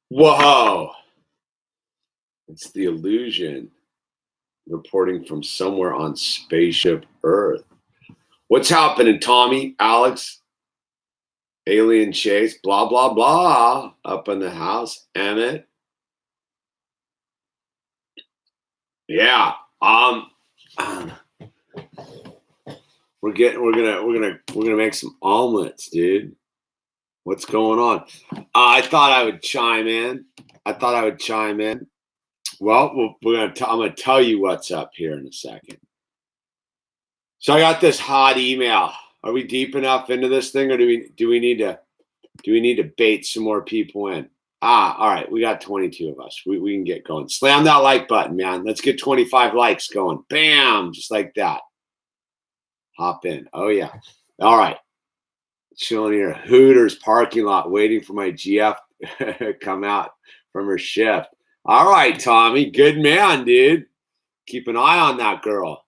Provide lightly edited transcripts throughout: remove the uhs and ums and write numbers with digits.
Whoa. It's the illusion reporting from somewhere on spaceship Earth. What's happening, Tommy, Alex, Alien Chase, blah, blah, blah, up in the house, Emmett. Yeah. We're gonna make some omelets, dude. What's going on? I thought I would chime in. Well, I'm gonna tell you what's up here in a second. So I got this hot email. Are we deep enough into this thing, or do we need to bait some more people in? All right, we got 22 of us. We can get going. Slam that like button, man. Let's get 25 likes going. Bam, just like that. Hop in. Oh yeah. All right. Chilling here, Hooters parking lot, waiting for my GF come out from her shift. All right, Tommy, good man, dude. Keep an eye on that girl.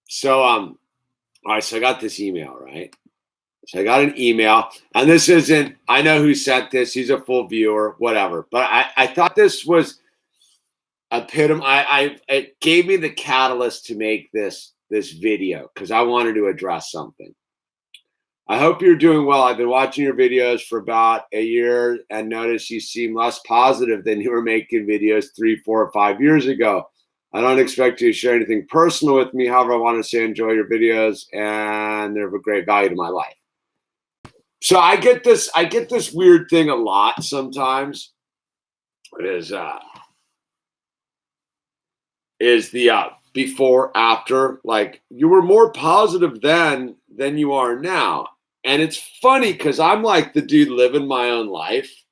So, all right. So I got this email, right? So I got an email, and this isn't. I know who sent this. He's a full viewer, whatever. But I thought this was it gave me the catalyst to make this video because I wanted to address something. I hope you're doing well. I've been watching your videos for about a year and noticed you seem less positive than you were making videos 3, 4, or 5 years ago. I don't expect you to share anything personal with me. However, I want to say enjoy your videos and they're of a great value to my life. So I get this weird thing a lot sometimes. Is the before, after, like you were more positive then than you are now. And it's funny because I'm like the dude living my own life.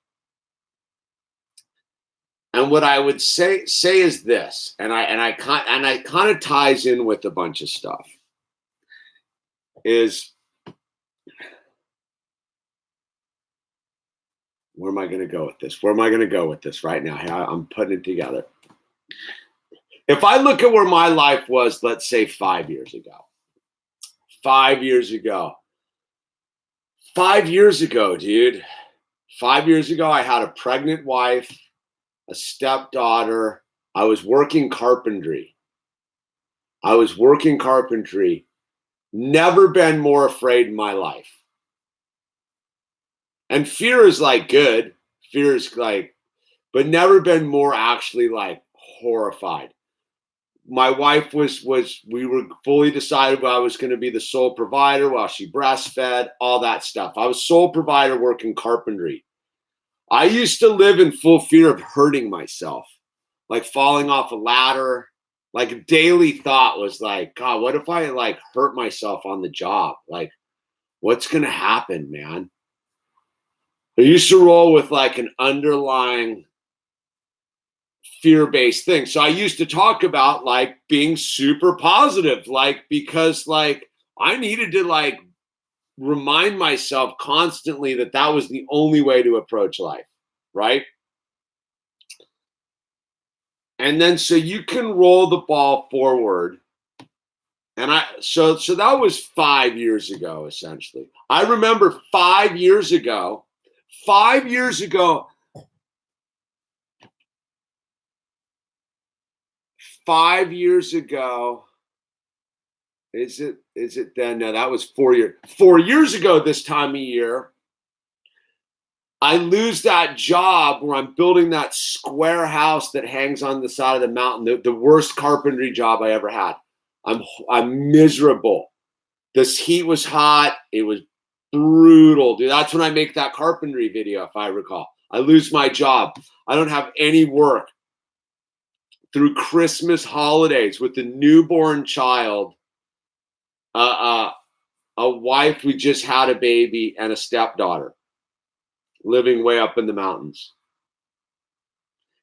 And what I would say is this, and I kind of ties in with a bunch of stuff. Is where am I going to go with this? Where am I going to go with this right now? I'm putting it together. If I look at where my life was, let's say 5 years ago. 5 years ago. 5 years ago, dude. 5 years ago, I had a pregnant wife, a stepdaughter. I was working carpentry. Never been more afraid in my life. And fear is like good. Fear is like, but never been more actually like horrified. My wife we were fully decided I was going to be the sole provider while she breastfed, all that stuff. I was sole provider working carpentry. I used to live in full fear of hurting myself, like falling off a ladder. Like a daily thought was like, God, what if I like hurt myself on the job? Like, what's going to happen, man? I used to roll with like an underlying fear-based thing. So I used to talk about like being super positive, like, because like I needed to like remind myself constantly that was the only way to approach life, right? And then so you can roll the ball forward. And so that was 5 years ago, essentially. I remember 5 years ago, is it then? No, that was 4 years. 4 years ago this time of year, I lose that job where I'm building that square house that hangs on the side of the mountain, the worst carpentry job I ever had. I'm miserable. This heat was hot. It was brutal, dude. That's when I make that carpentry video, if I recall. I lose my job. I don't have any work through Christmas holidays with a newborn child, a wife, we just had a baby, and a stepdaughter living way up in the mountains.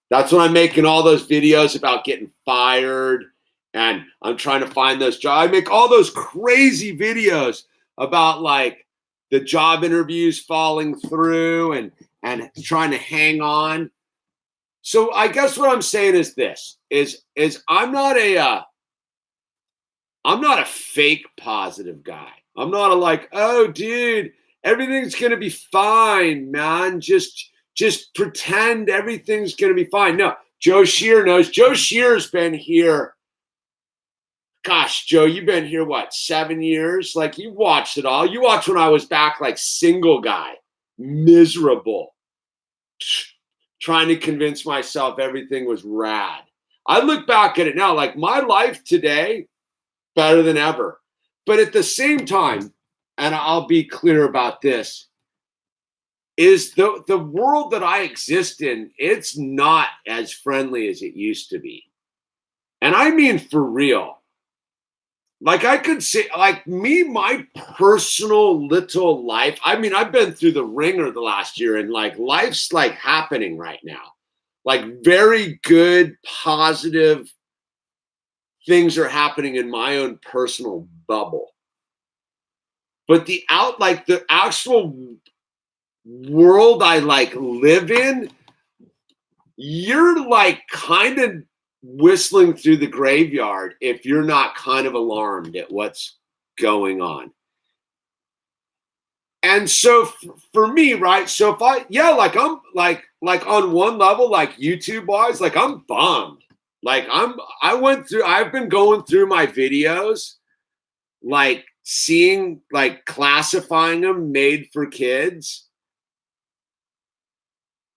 That's when I'm making all those videos about getting fired and I'm trying to find those jobs. I make all those crazy videos about like the job interviews falling through and trying to hang on. So I guess what I'm saying is this is I'm not a fake positive guy. I'm not a like, oh dude, everything's gonna be fine, man. Just pretend everything's gonna be fine. No, Joe Shear knows. Joe Shear's been here. Gosh, Joe, you've been here, what, 7 years? Like, you watched it all. You watched when I was back, like, single guy, miserable, trying to convince myself everything was rad. I look back at it now, like, my life today, better than ever. But at the same time, and I'll be clear about this, is the world that I exist in, it's not as friendly as it used to be. And I mean for real. Like I could say, like me, my personal little life. I mean, I've been through the ringer the last year, and like life's like happening right now. Like very good, positive things are happening in my own personal bubble. But the actual world I like live in, you're like kind of whistling through the graveyard if you're not kind of alarmed at what's going on. And so for me, right? So if I'm like on one level, like YouTube wise, like I'm bummed. Like I've been going through my videos, like seeing, like classifying them made for kids.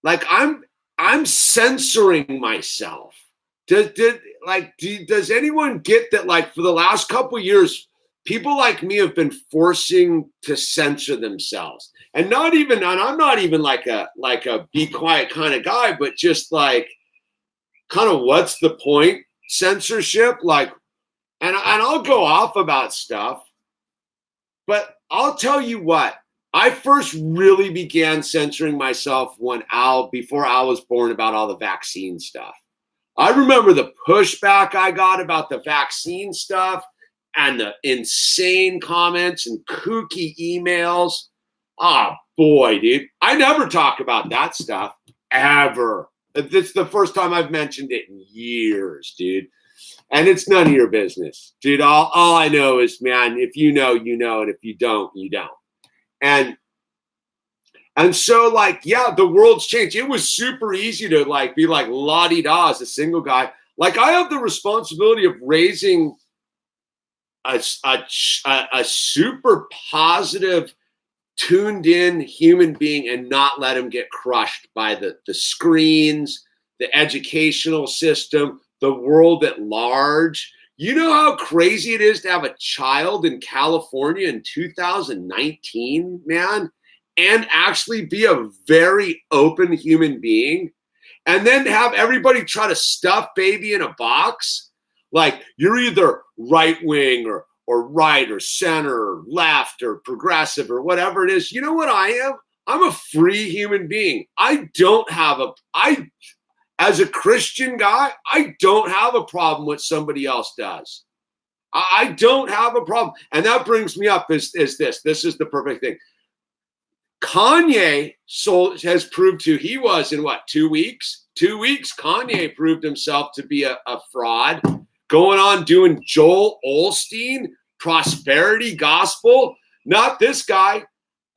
Like I'm censoring myself. Does anyone get that? Like for the last couple of years, people like me have been forcing to censor themselves, and I'm not even like a be quiet kind of guy, but just like kind of what's the point censorship? Like, and I'll go off about stuff, but I'll tell you what. I first really began censoring myself before Al was born, about all the vaccine stuff. I remember the pushback I got about the vaccine stuff and the insane comments and kooky emails. Oh boy, dude. I never talk about that stuff ever. It's the first time I've mentioned it in years, dude. And it's none of your business, dude. All I know is, man, if you know, you know, and if you don't, you don't. And so, like, yeah, the world's changed. It was super easy to like be like la-di-da as a single guy. Like, I have the responsibility of raising a super positive, tuned in human being and not let him get crushed by the screens, the educational system, the world at large. You know how crazy it is to have a child in California in 2019, man, and actually be a very open human being, and then have everybody try to stuff baby in a box? Like, you're either right wing or right or center or left or progressive or whatever it is. You know what I am? I'm a free human being. As a Christian guy, I don't have a problem with somebody else does. I don't have a problem. And that brings me up is this. This is the perfect thing. Kanye has proved he was in what, 2 weeks? 2 weeks, Kanye proved himself to be a fraud. Going on doing Joel Osteen, prosperity gospel. Not this guy.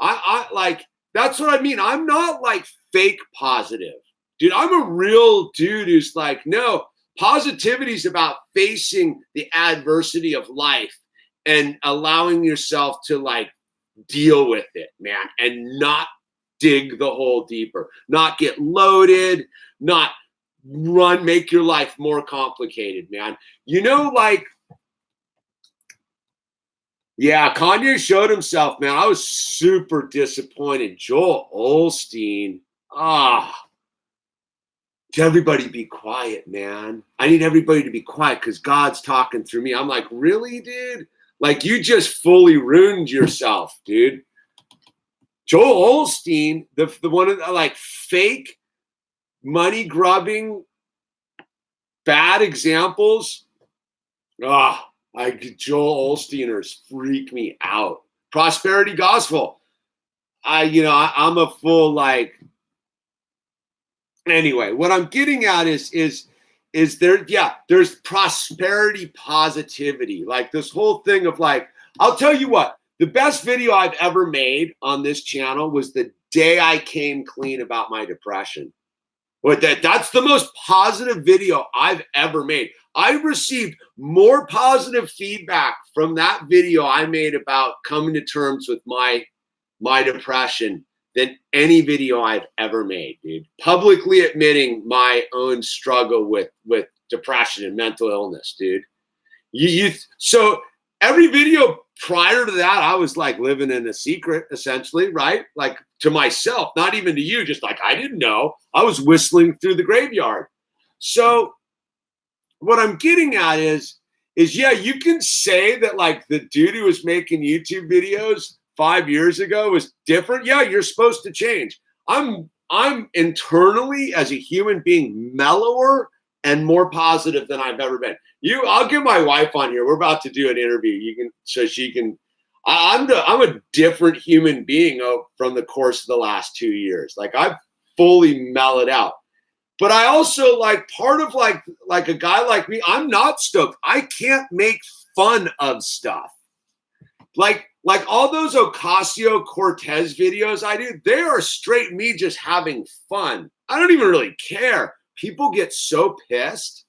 I like, that's what I mean. I'm not like fake positive. Dude, I'm a real dude who's like, no, positivity is about facing the adversity of life and allowing yourself to like deal with it, man, and not dig the hole deeper, not get loaded, not make your life more complicated, man. You know, like, yeah, Kanye showed himself, man. I was super disappointed. Joel Osteen, everybody be quiet, man. I need everybody to be quiet because God's talking through me. I'm like, really, dude? Like, you just fully ruined yourself, dude. Joel Osteen, the one of the like fake money grubbing bad examples. Joel Osteeners freak me out. Prosperity gospel. I'm a full like. Anyway, what I'm getting at is there, yeah, there's prosperity positivity. Like this whole thing of like, I'll tell you what, the best video I've ever made on this channel was the day I came clean about my depression. But that's the most positive video I've ever made. I received more positive feedback from that video I made about coming to terms with my depression than any video I've ever made, dude. Publicly admitting my own struggle with depression and mental illness, dude. So every video prior to that, I was like living in a secret, essentially, right? Like to myself, not even to you, just like I didn't know. I was whistling through the graveyard. So what I'm getting at is yeah, you can say that like the dude who was making YouTube videos 5 years ago was different. Yeah, you're supposed to change. I'm internally as a human being mellower and more positive than I've ever been. I'll get my wife on here. We're about to do an interview. So she can. I'm a different human being from the course of the last 2 years. Like I've fully mellowed out. But I also like part of like a guy like me. I'm not stoked. I can't make fun of stuff. Like all those Ocasio-Cortez videos I do, they are straight me just having fun. I don't even really care. People get so pissed.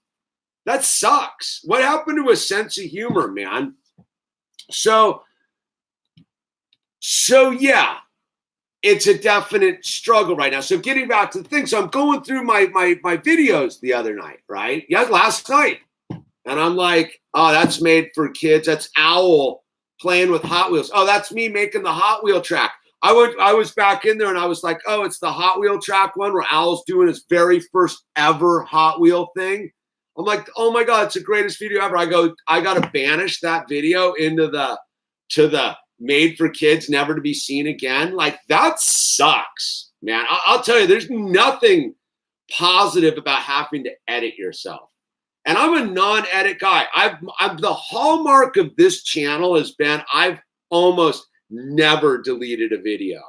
That sucks. What happened to a sense of humor, man? So yeah, it's a definite struggle right now. So getting back to the thing. So I'm going through my videos the other night, right? Yeah, last night. And I'm like, oh, that's made for kids. That's Owl playing with Hot Wheels. Oh, that's me making the Hot Wheel track. I was back in there and I was like, oh, it's the Hot Wheel track one where Owl's doing his very first ever Hot Wheel thing. I'm like, oh my God, it's the greatest video ever. I got to banish that video to the made for kids, never to be seen again. Like that sucks, man. I'll tell you, there's nothing positive about having to edit yourself. And I'm a non-edit guy. I'm the hallmark of this channel has been I've almost never deleted a video.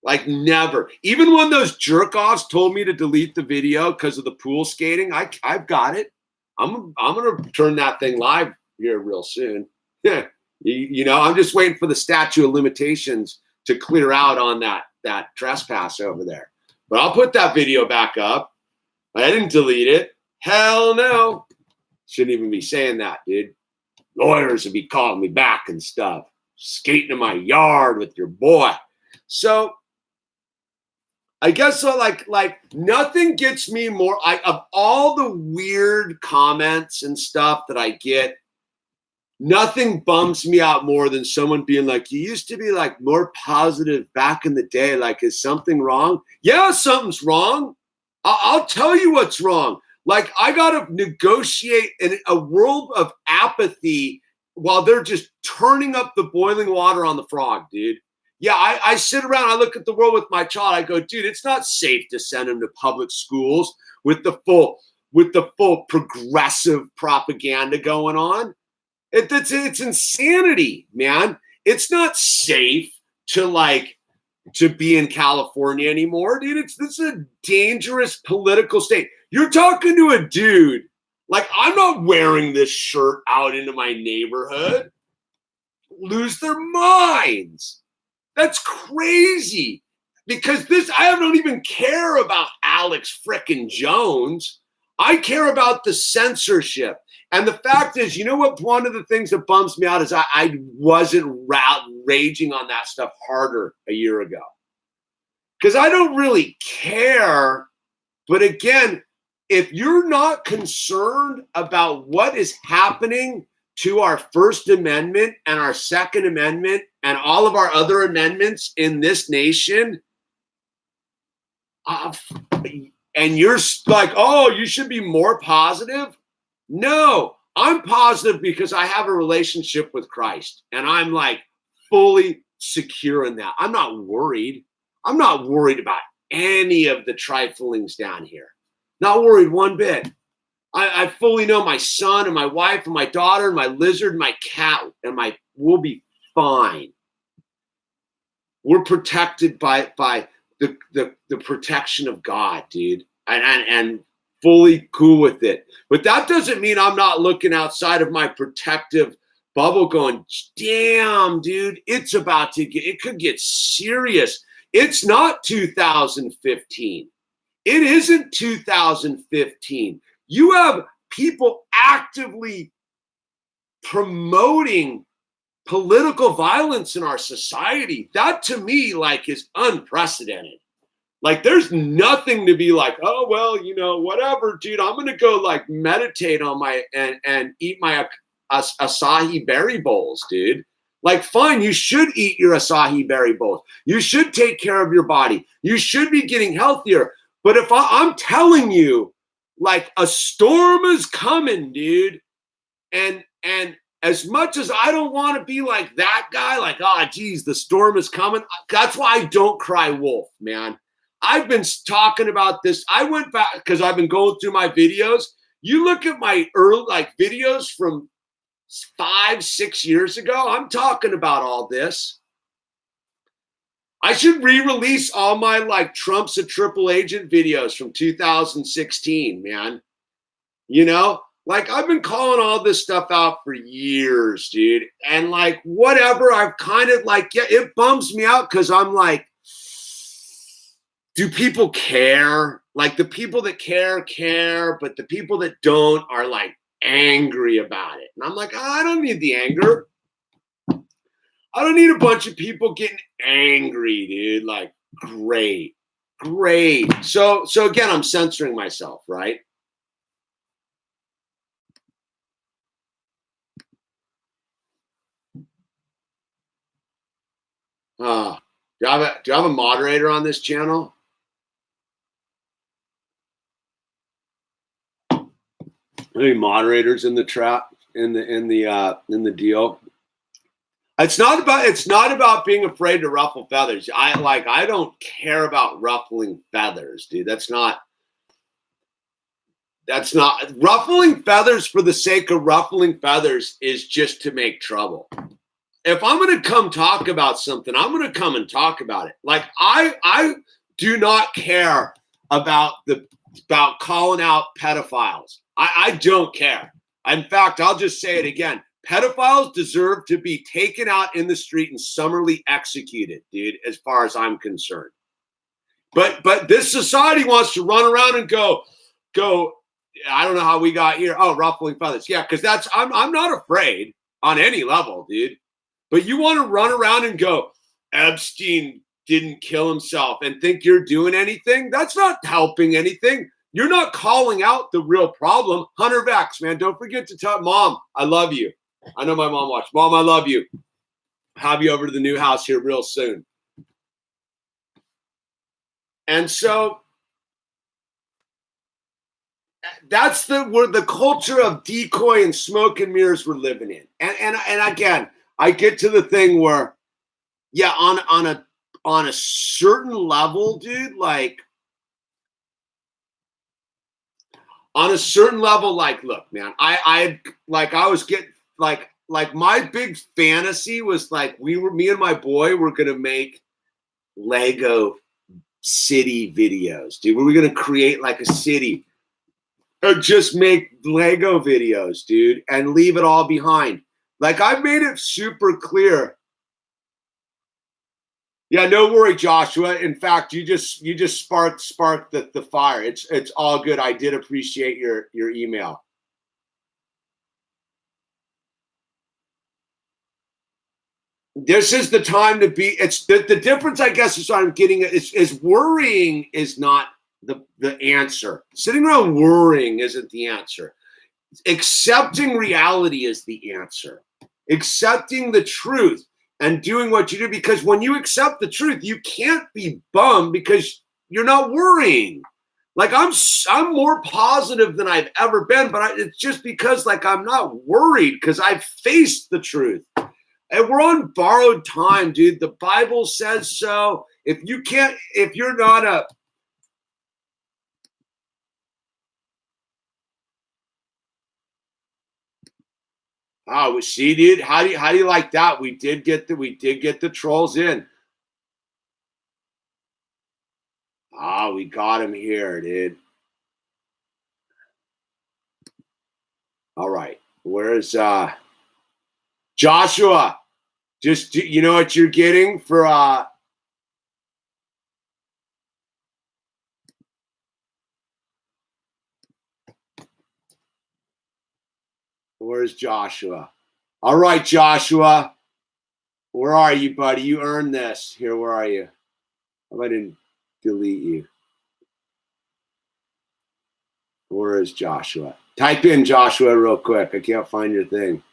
Like never. Even when those jerk-offs told me to delete the video because of the pool skating, I've got it. I'm gonna turn that thing live here real soon. Yeah. I'm just waiting for the statute of limitations to clear out on that trespass over there. But I'll put that video back up. I didn't delete it. Hell no. Shouldn't even be saying that, dude. Lawyers would be calling me back and stuff. Skating in my yard with your boy. So I guess so like nothing gets me more of all the weird comments and stuff that I get, nothing bums me out more than someone being like, you used to be like more positive back in the day. Like, is something wrong? Yeah, something's wrong. I'll tell you what's wrong. Like, I got to negotiate in a world of apathy while they're just turning up the boiling water on the frog, dude. Yeah, I sit around, I look at the world with my child. I go, dude, it's not safe to send him to public schools with the full progressive propaganda going on. It's insanity, man. It's not safe to be in California anymore, dude. This is a dangerous political state. You're talking to a dude. Like, I'm not wearing this shirt out into my neighborhood. Lose their minds. That's crazy. Because I don't even care about Alex frickin' Jones. I care about the censorship. And the fact is, you know what? One of the things that bums me out is I wasn't raging on that stuff harder a year ago. Because I don't really care. But again, if you're not concerned about what is happening to our First Amendment and our Second Amendment and all of our other amendments in this nation, and you're like, oh, you should be more positive. No, I'm positive because I have a relationship with Christ and I'm like fully secure in that. I'm not worried. I'm not worried about any of the triflings down here. Not worried one bit. I fully know my son and my wife and my daughter and my lizard and my cat and we'll be fine. we're protected by the protection of God, dude, and fully cool with it. But that doesn't mean I'm not looking outside of my protective bubble going, damn, dude, it could get serious. It's not 2015. It isn't 2015. You have people actively promoting political violence in our society. That to me, like, is unprecedented. Like, there's nothing to be like, oh, well, you know, whatever, dude, I'm going to go like meditate on my and eat my acai berry bowls, dude. Like, fine, you should eat your acai berry bowls. You should take care of your body. You should be getting healthier. But if I'm telling you, like, a storm is coming, dude, and as much as I don't want to be like that guy, like, oh, geez, the storm is coming. That's why I don't cry wolf, man. I've been talking about this. I went back because I've been going through my videos. You look at my early like videos from 5-6 years ago. I'm talking about all this. I should re-release all my like Trump's a triple agent videos from 2016, man. You know, like, I've been calling all this stuff out for years, dude. And like, whatever, I've kind of like, yeah, it bums me out because I'm like, do people care? Like, the people that care, but the people that don't are like angry about it. And I'm like, I don't need the anger. I don't need a bunch of people getting angry, dude. Like, great. So again, I'm censoring myself, right? Do I have a moderator on this channel? Any moderators in the trap in the deal? It's not about being afraid to ruffle feathers. I don't care about ruffling feathers, dude. That's not ruffling feathers for the sake of ruffling feathers is just to make trouble. If I'm going to come talk about something, I'm going to come and talk about it. Like, I do not care about calling out pedophiles. I don't care. In fact, I'll just say it again. Pedophiles deserve to be taken out in the street and summarily executed, dude, as far as I'm concerned. But this society wants to run around and go, I don't know how we got here. Oh, ruffling feathers. Yeah, because I'm not afraid on any level, dude. But you want to run around and go, Epstein didn't kill himself and think you're doing anything? That's not helping anything. You're not calling out the real problem. Hunter Vex, man, don't forget to tell Mom, I love you. I know my mom watched. Mom, I love you. Have you over to the new house here real soon. And so that's the culture of decoy and smoke and mirrors we're living in. And again, I get to the thing where, yeah, on a certain level, dude, like, on a certain level, like, look, man, I was getting like my big fantasy was like me and my boy were gonna make Lego city videos, dude. We were gonna create like a city or just make Lego videos, dude, and leave it all behind. Like, I've made it super clear. Yeah, no worry, Joshua. In fact, you just sparked the fire. It's all good. I did appreciate your email. This is the time to be. It's the difference, I guess, is what I'm getting at is worrying is not the answer. Sitting around worrying isn't the answer. Accepting reality is the answer. Accepting the truth and doing what you do, because when you accept the truth, you can't be bummed because you're not worrying. Like, I'm more positive than I've ever been, but it's just because, like, I'm not worried because I've faced the truth. And we're on borrowed time, dude. The Bible says so. If you're not a see, dude, how do you like that? We did get the trolls in. Ah, we got him here, dude. All right. Where's Joshua? Just you know what you're getting for where's Joshua? All right, Joshua. Where are you, buddy? You earned this. Here, where are you? I didn't delete you. Where is Joshua? Type in Joshua real quick. I can't find your thing.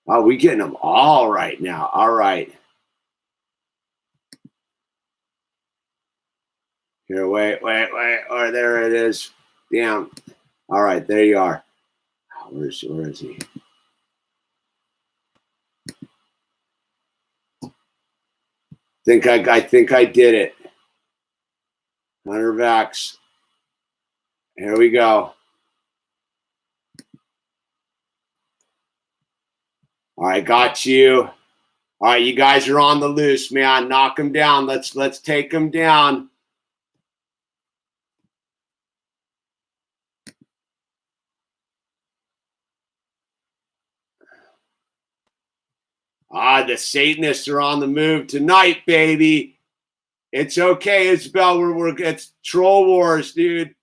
Oh, we getting them all right now. All right. Here, wait. Oh, there it is. Damn. All right, there you are. Where is he? I think I did it. 100 vax. Here we go. All right, got you. All right, you guys are on the loose, man. Knock them down. Let's take them down. Ah, the Satanists are on the move tonight, baby. It's okay, Isabel. It's troll wars, dude.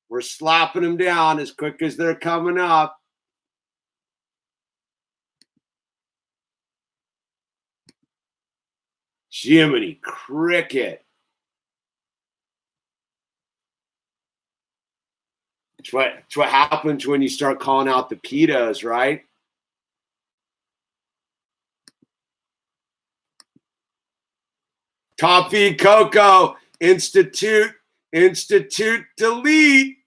We're slapping them down as quick as they're coming up. Jiminy cricket. It's what happens when you start calling out the pedos, right? Coffee, Coco, Institute, delete.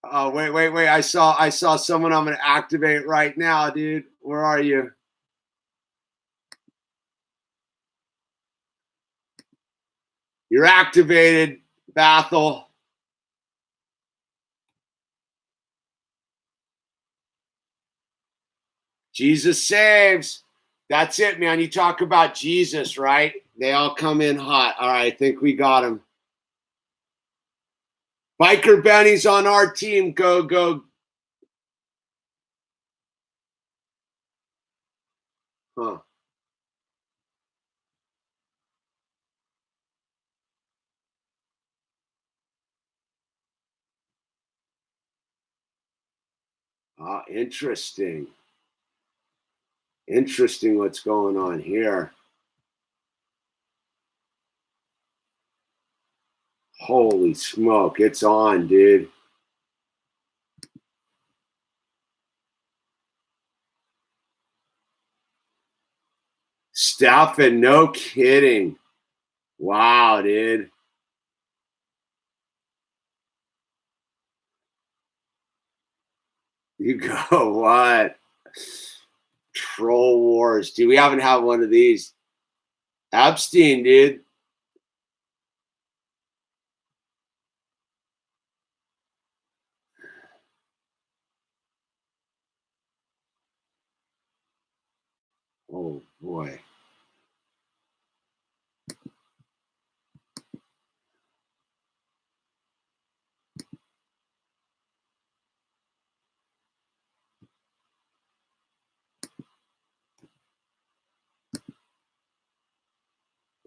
Oh, wait. I saw someone I'm going to activate right now, dude. Where are you? You're activated, Bathel. Jesus saves. That's it, man. You talk about Jesus, right? They all come in hot. All right, I think we got him. Biker Benny's on our team. Go. Huh. Interesting. Interesting what's going on here. Holy smoke. It's on, dude. Stuffing, no kidding. Wow, dude. You go, what? Troll wars. Dude, we haven't had one of these. Epstein, dude. Oh, boy.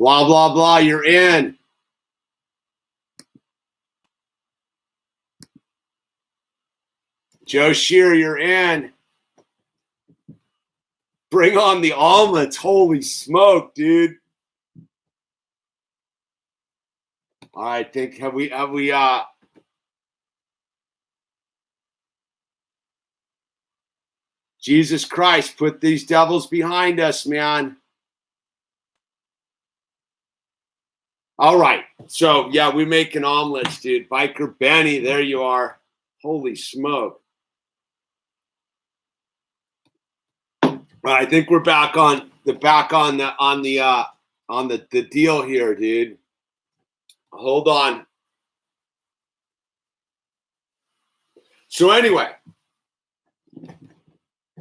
Blah, blah, blah. You're in. Joe Shear, you're in. Bring on the omelets. Holy smoke, dude. I think have we Jesus Christ, put these devils behind us, man. All right. So yeah, we're making omelets, dude. Biker Benny, there you are. Holy smoke. I think we're back on the deal here, dude. Hold on. So anyway,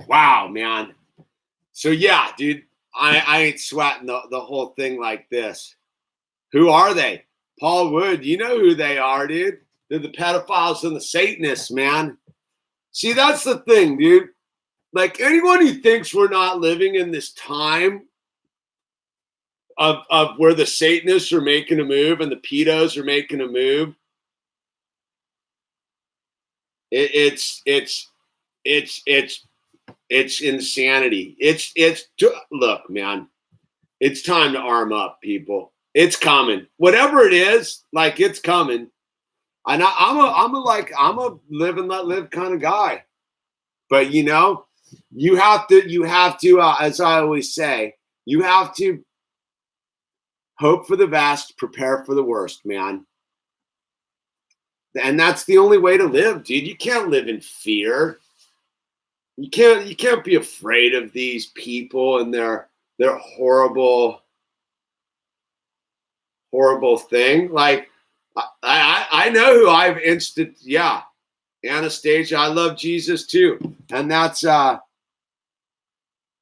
wow, man. So yeah, dude, I ain't sweating the whole thing like this. Who are they? Paul Wood, you know who they are, dude. They're the pedophiles and the Satanists, man. See, that's the thing, dude. Like, anyone who thinks we're not living in this time of where the Satanists are making a move and the pedos are making a move, it's insanity. Look, man, it's time to arm up, people. It's coming. Whatever it is, like, it's coming. And I'm a live and let live kind of guy. But you know, you have to, as I always say, you have to hope for the best, prepare for the worst, man. And that's the only way to live, dude. You can't live in fear. You can't be afraid of these people and their horrible thing. Like, I know who I've yeah. Anastasia, I love Jesus too. And that's yeah,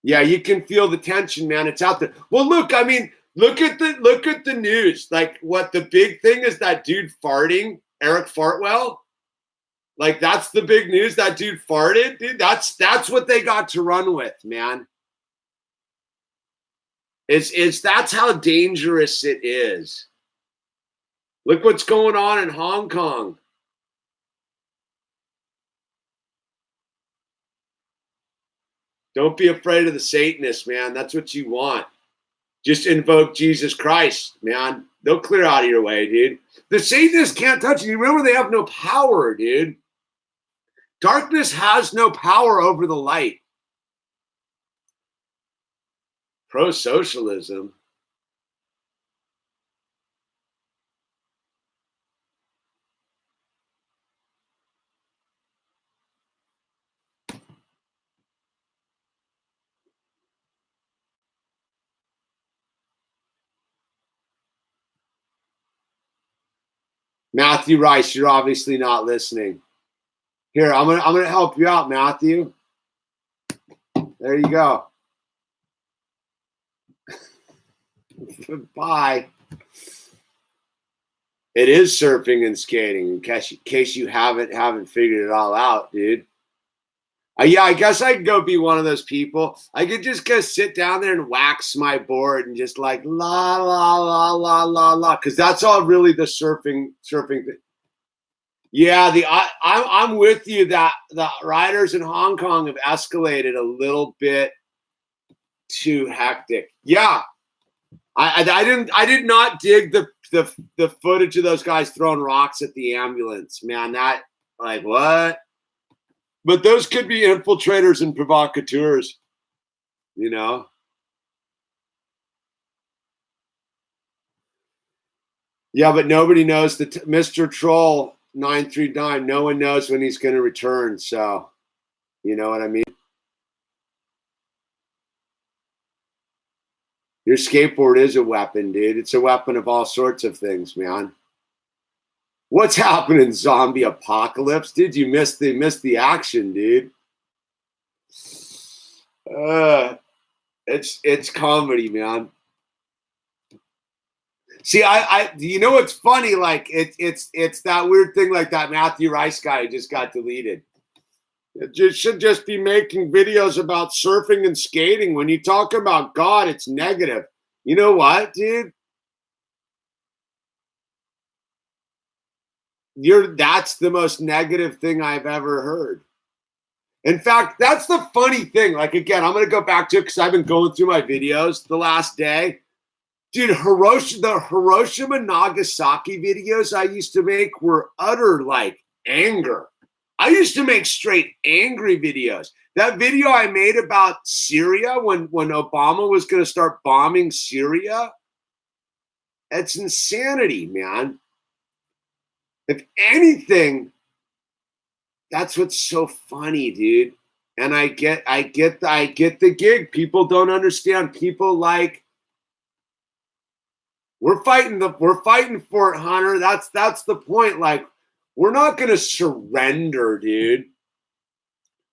you can feel the tension, man. It's out there. Well, look, I mean, look at the news. Like, what the big thing is, that dude farting, Eric Fartwell. Like, that's the big news. That dude farted, dude. That's what they got to run with, man. That's how dangerous it is. Look what's going on in Hong Kong. Don't be afraid of the Satanists, man. That's what you want. Just invoke Jesus Christ, man. They'll clear out of your way, dude. The Satanists can't touch you. Remember, they have no power, dude. Darkness has no power over the light. Pro-socialism. Matthew Rice, you're obviously not listening. Here, I'm gonna help you out, Matthew. There you go. Bye. It is surfing and skating, in case you haven't figured it all out, dude. Yeah, I guess I could go be one of those people. I could just go sit down there and wax my board and just like la la la la la la, because that's all really the surfing thing. Yeah, I'm with you that the riders in Hong Kong have escalated a little bit too hectic. Yeah, I did not dig the footage of those guys throwing rocks at the ambulance, man. That, like, what? But those could be infiltrators and provocateurs, you know? Yeah, but nobody knows that Mr. Troll 939, no one knows when he's going to return. So, you know what I mean? Your skateboard is a weapon, dude. It's a weapon of all sorts of things, man. What's happening, zombie apocalypse? Dude, you missed the action, dude. It's comedy, man. See, I you know what's funny? Like, it's that weird thing, like that Matthew Rice guy who just got deleted. It should just be making videos about surfing and skating. When you talk about God, it's negative. You know what, dude? That's the most negative thing I've ever heard. In fact, that's the funny thing. Like, again, I'm going to go back to it because I've been going through my videos the last day. Dude, the Hiroshima Nagasaki videos I used to make were utter, like, anger. I used to make straight angry videos. That video I made about Syria when Obama was going to start bombing Syria, it's insanity, man. If anything, that's what's so funny, dude. And I get the gig. People don't understand. People like, we're fighting Fort Hunter. That's the point. Like, we're not going to surrender, dude.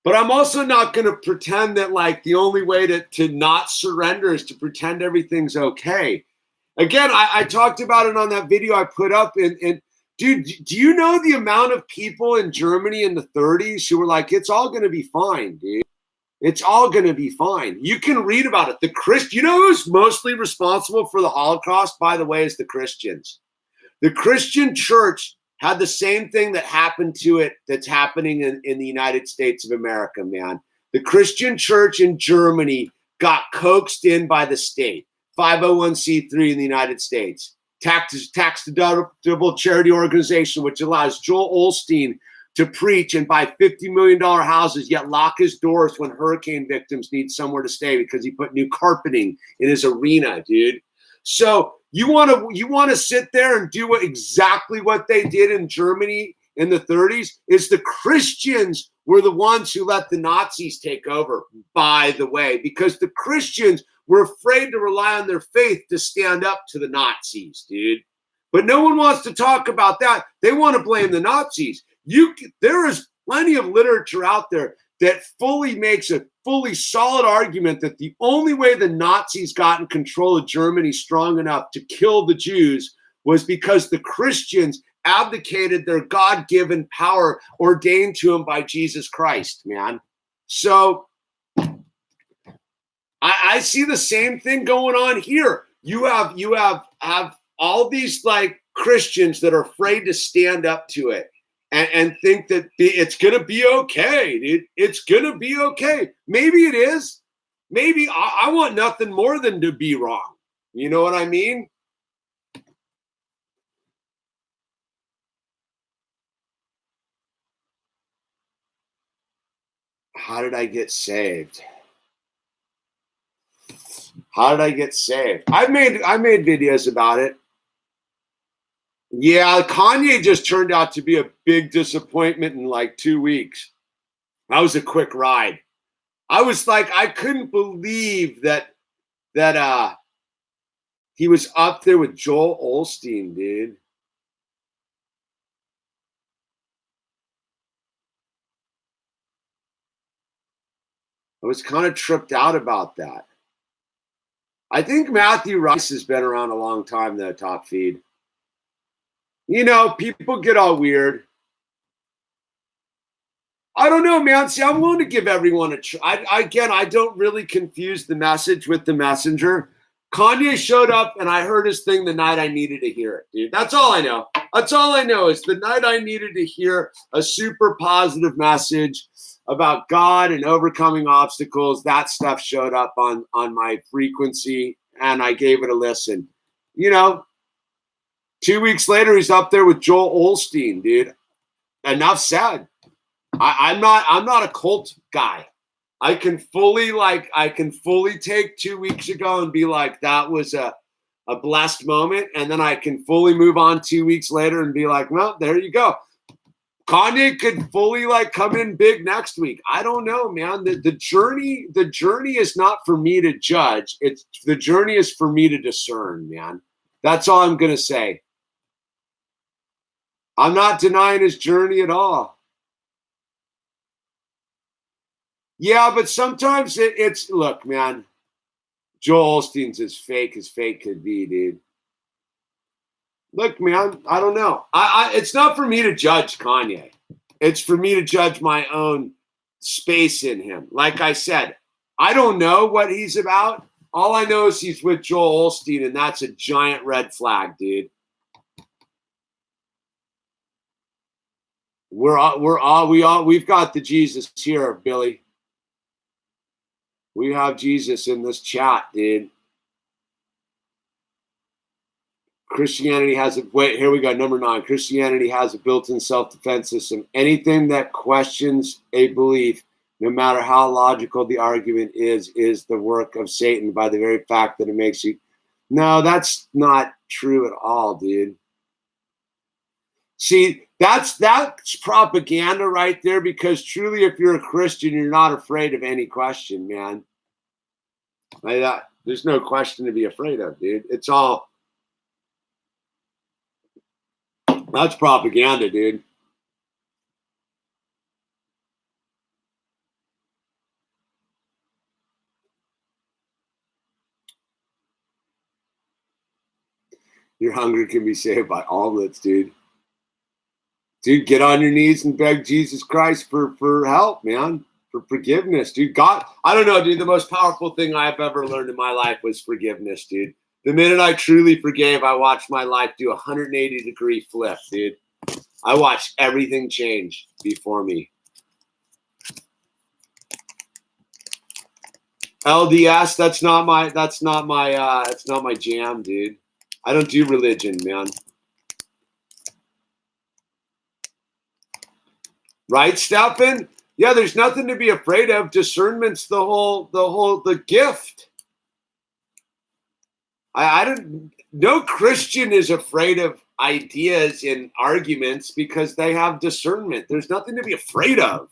But I'm also not going to pretend that like the only way to not surrender is to pretend everything's okay. Again, I talked about it on that video I put up. And dude, do you know the amount of people in Germany in the 30s who were like, it's all going to be fine, dude. It's all going to be fine. You can read about it. You know who's mostly responsible for the Holocaust, by the way, is the Christians. The Christian church had the same thing that happened to it that's happening in the United States of America, man. The Christian church in Germany got coaxed in by the state, 501c3 in the United States, tax-deductible charity organization, which allows Joel Osteen to preach and buy $50 million houses, yet lock his doors when hurricane victims need somewhere to stay because he put new carpeting in his arena, dude. So you want to sit there and do exactly what they did in Germany in the 30s? Is the Christians were the ones who let the Nazis take over, by the way, because the Christians were afraid to rely on their faith to stand up to the Nazis, dude. But no one wants to talk about that. They want to blame the Nazis. There is plenty of literature out there that fully makes a fully solid argument that the only way the Nazis got in control of Germany strong enough to kill the Jews was because the Christians abdicated their God-given power ordained to them by Jesus Christ, man. So I see the same thing going on here. You have all these like Christians that are afraid to stand up to it. And think that it's going to be okay, dude. It's going to be okay. Maybe it is. Maybe I want nothing more than to be wrong. You know what I mean? How did I get saved? How did I get saved? I made videos about it. Yeah, Kanye just turned out to be a big disappointment in like 2 weeks. That was a quick ride. I was like, I couldn't believe that he was up there with Joel Osteen, dude. I was kind of tripped out about that. I think Matthew Rice has been around a long time, though, Top Feed. You know, people get all weird. I don't know, man. See, I'm willing to give everyone a try. Again, I don't really confuse the message with the messenger. Kanye showed up and I heard his thing the night I needed to hear it, dude. That's all I know. That's all I know is the night I needed to hear a super positive message about God and overcoming obstacles. That stuff showed up on my frequency and I gave it a listen. You know, 2 weeks later, he's up there with Joel Osteen, dude. Enough said. I'm not a cult guy. I can fully take 2 weeks ago and be like, that was a blessed moment. And then I can fully move on 2 weeks later and be like, well, there you go. Kanye could fully like come in big next week. I don't know, man. The journey is not for me to judge. The journey is for me to discern, man. That's all I'm going to say. I'm not denying his journey at all. Yeah, but sometimes it's look, man. Joel Osteen's as fake could be, dude. Look, man, I don't know. It's not for me to judge Kanye. It's for me to judge my own space in him. Like I said, I don't know what he's about. All I know is he's with Joel Osteen, and that's a giant red flag, dude. We've got the Jesus here, Billy. We have Jesus in this chat, dude. Christianity has here we go, number 9. Christianity has a built-in self-defense system. Anything that questions a belief, no matter how logical the argument is the work of Satan by the very fact that it makes you. No, that's not true at all, dude. See, that's propaganda right there, because truly, if you're a Christian, you're not afraid of any question, man. Like that, there's no question to be afraid of, dude. It's all that's propaganda, dude. Your hunger can be saved by omelets, dude. Dude, get on your knees and beg Jesus Christ for help, man. For forgiveness, dude. God, I don't know, dude. The most powerful thing I've ever learned in my life was forgiveness, dude. The minute I truly forgave, I watched my life do a 180-degree flip, dude. I watched everything change before me. LDS, that's not my jam, dude. I don't do religion, man. Right, Stefan? Yeah, there's nothing to be afraid of. Discernment's the gift. No Christian is afraid of ideas and arguments because they have discernment. There's nothing to be afraid of.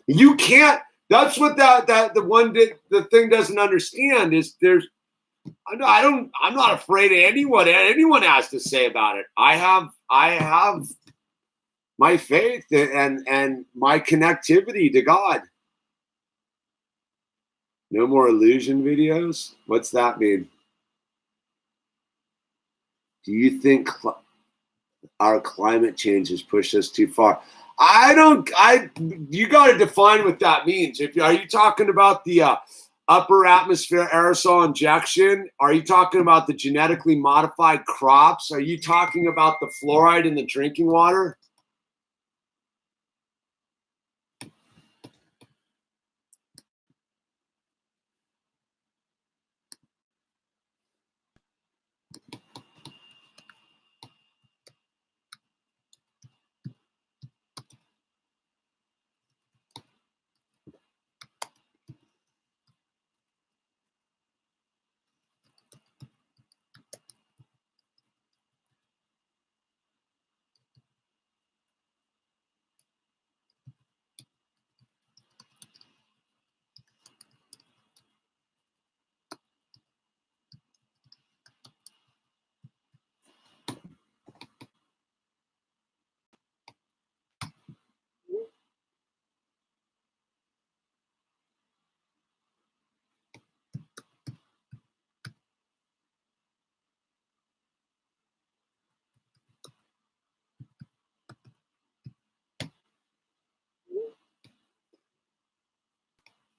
You can't, that's what the thing doesn't understand is I'm not afraid of anyone has to say about it. I have my faith and my connectivity to God. No more illusion videos? What's that mean? Do you think our climate change has pushed us too far? You got to define what that means. Are you talking about the upper atmosphere aerosol injection? Are you talking about the genetically modified crops? Are you talking about the fluoride in the drinking water?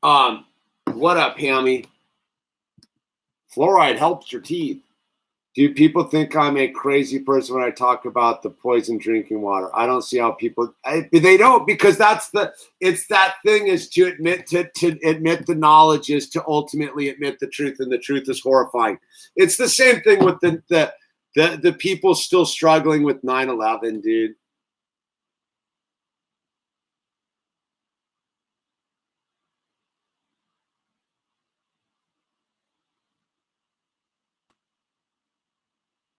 What up, Hammy? Fluoride helps your teeth. Do people think I'm a crazy person when I talk about the poison drinking water? I don't see how they don't, because it's that thing is to admit the knowledge is to ultimately admit the truth, and the truth is horrifying. It's the same thing with the people still struggling with 9/11, dude.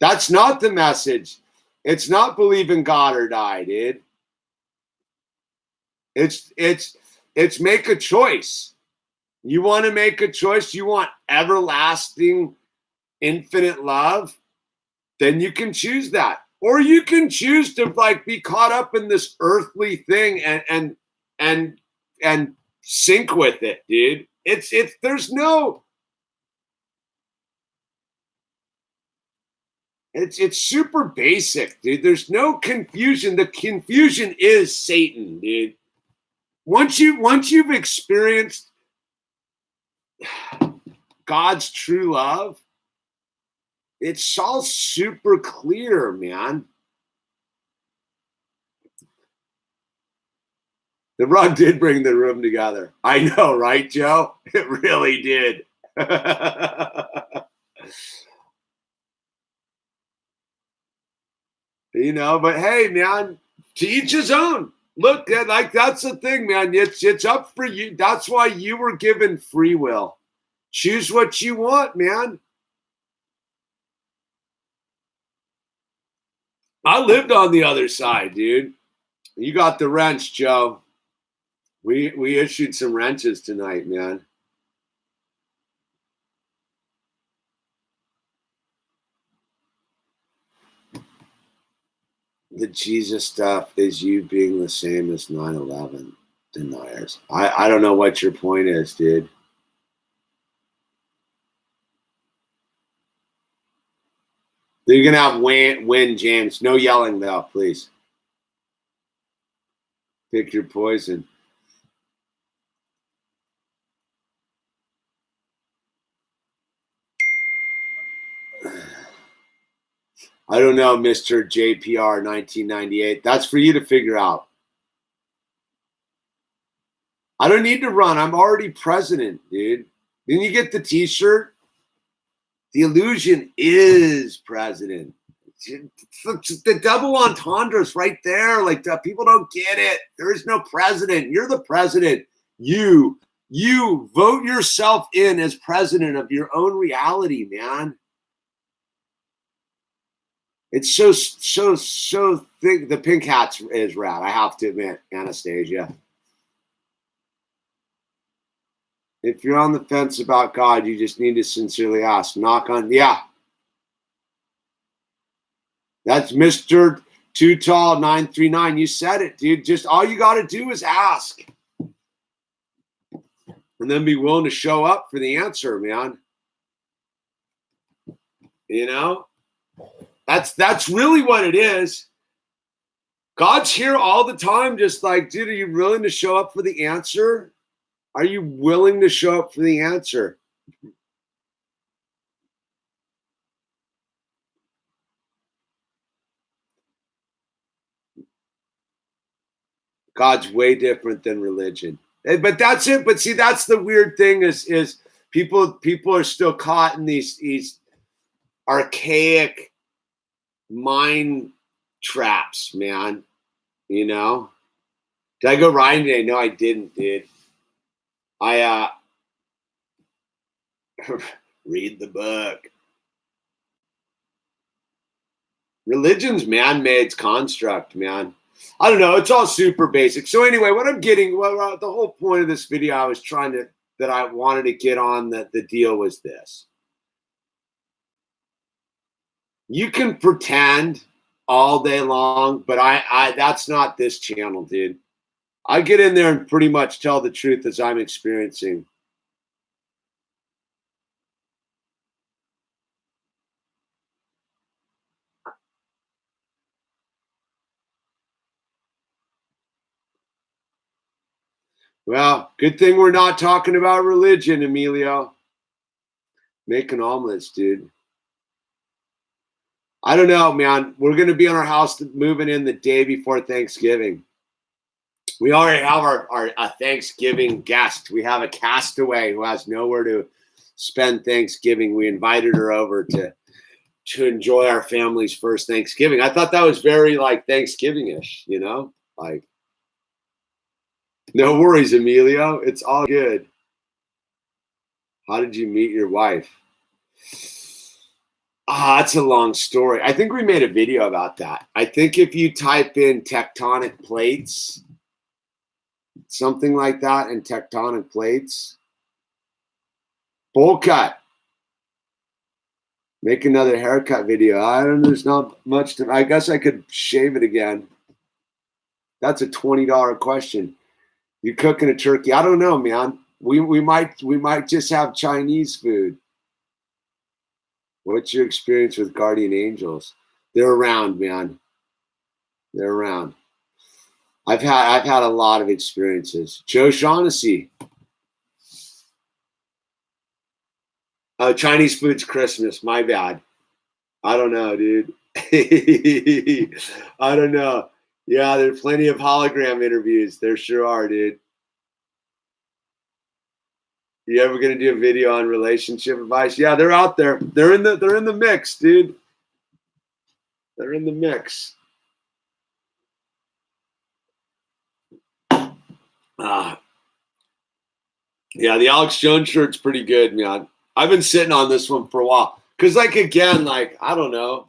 That's not the message. It's not believe in God or die, dude. It's make a choice. You want to make a choice? You want everlasting, infinite love? Then you can choose that. Or you can choose to be caught up in this earthly thing and sink with it, dude. It's super basic, dude. There's no confusion. The confusion is Satan, dude. Once you've experienced God's true love, it's all super clear, man. The rug did bring the room together. I know, right, Joe? It really did. But hey, man, to each his own. Look, that's the thing, man. It's up for you. That's why you were given free will. Choose what you want, man. I lived on the other side, dude. You got the wrench, Joe. We issued some wrenches tonight, man. The Jesus stuff is you being the same as 9/11 deniers. I don't know what your point is, dude. You're going to have win, James. No yelling, though, please. Pick your poison. I don't know, Mr. JPR 1998. That's for you to figure out. I don't need to run. I'm already president, dude. Didn't you get the t-shirt? The illusion is president. The double entendres right there. Like, people don't get it. There is no president. You're the president. You vote yourself in as president of your own reality, man. It's so thick. The pink hat is rad. I have to admit, Anastasia. If you're on the fence about God, you just need to sincerely ask. Knock on, yeah. That's Mr. Too Tall 939. You said it, dude. Just all you got to do is ask. And then be willing to show up for the answer, man. You know? That's really what it is. God's here all the time, just like, dude, are you willing to show up for the answer? Are you willing to show up for the answer? God's way different than religion. But that's it. But see, that's the weird thing is people are still caught in these archaic mind traps, man. You know? Did I go riding today? No, I didn't, dude. I read the book. Religion's man-made construct, man. I don't know. It's all super basic. So anyway, what I'm getting, the whole point of this video I wanted to get on the deal was this. You can pretend all day long, but I that's not this channel, dude. I get in there and pretty much tell the truth as I'm experiencing. Well, good thing we're not talking about religion, Emilio. Making omelets, dude. I don't know, man. We're going to be on our house moving in the day before Thanksgiving. We already have our Thanksgiving guest. We have a castaway who has nowhere to spend Thanksgiving. We invited her over to enjoy our family's first Thanksgiving. I thought that was very like Thanksgiving-ish, you know? Like, no worries, Emilio. It's all good. How did you meet your wife? That's a long story. I think we made a video about that. I think if you type in tectonic plates, something like that, and tectonic plates, bowl cut. Make another haircut video. I don't know. There's not much to. I guess I could shave it again. That's a $20 question. You cooking a turkey? I don't know, man. We might just have Chinese food. What's your experience with guardian angels? They're around, man. They're around. I've had a lot of experiences. Joe Shaughnessy. Oh, Chinese food's Christmas. My bad. I don't know, dude. I don't know. Yeah, there's plenty of hologram interviews. There sure are, dude. You ever gonna do a video on relationship advice? Yeah, they're out there. They're in the mix, dude. They're in the mix. Yeah, the Alex Jones shirt's pretty good, man. I've been sitting on this one for a while. Cause like again, like, I don't know.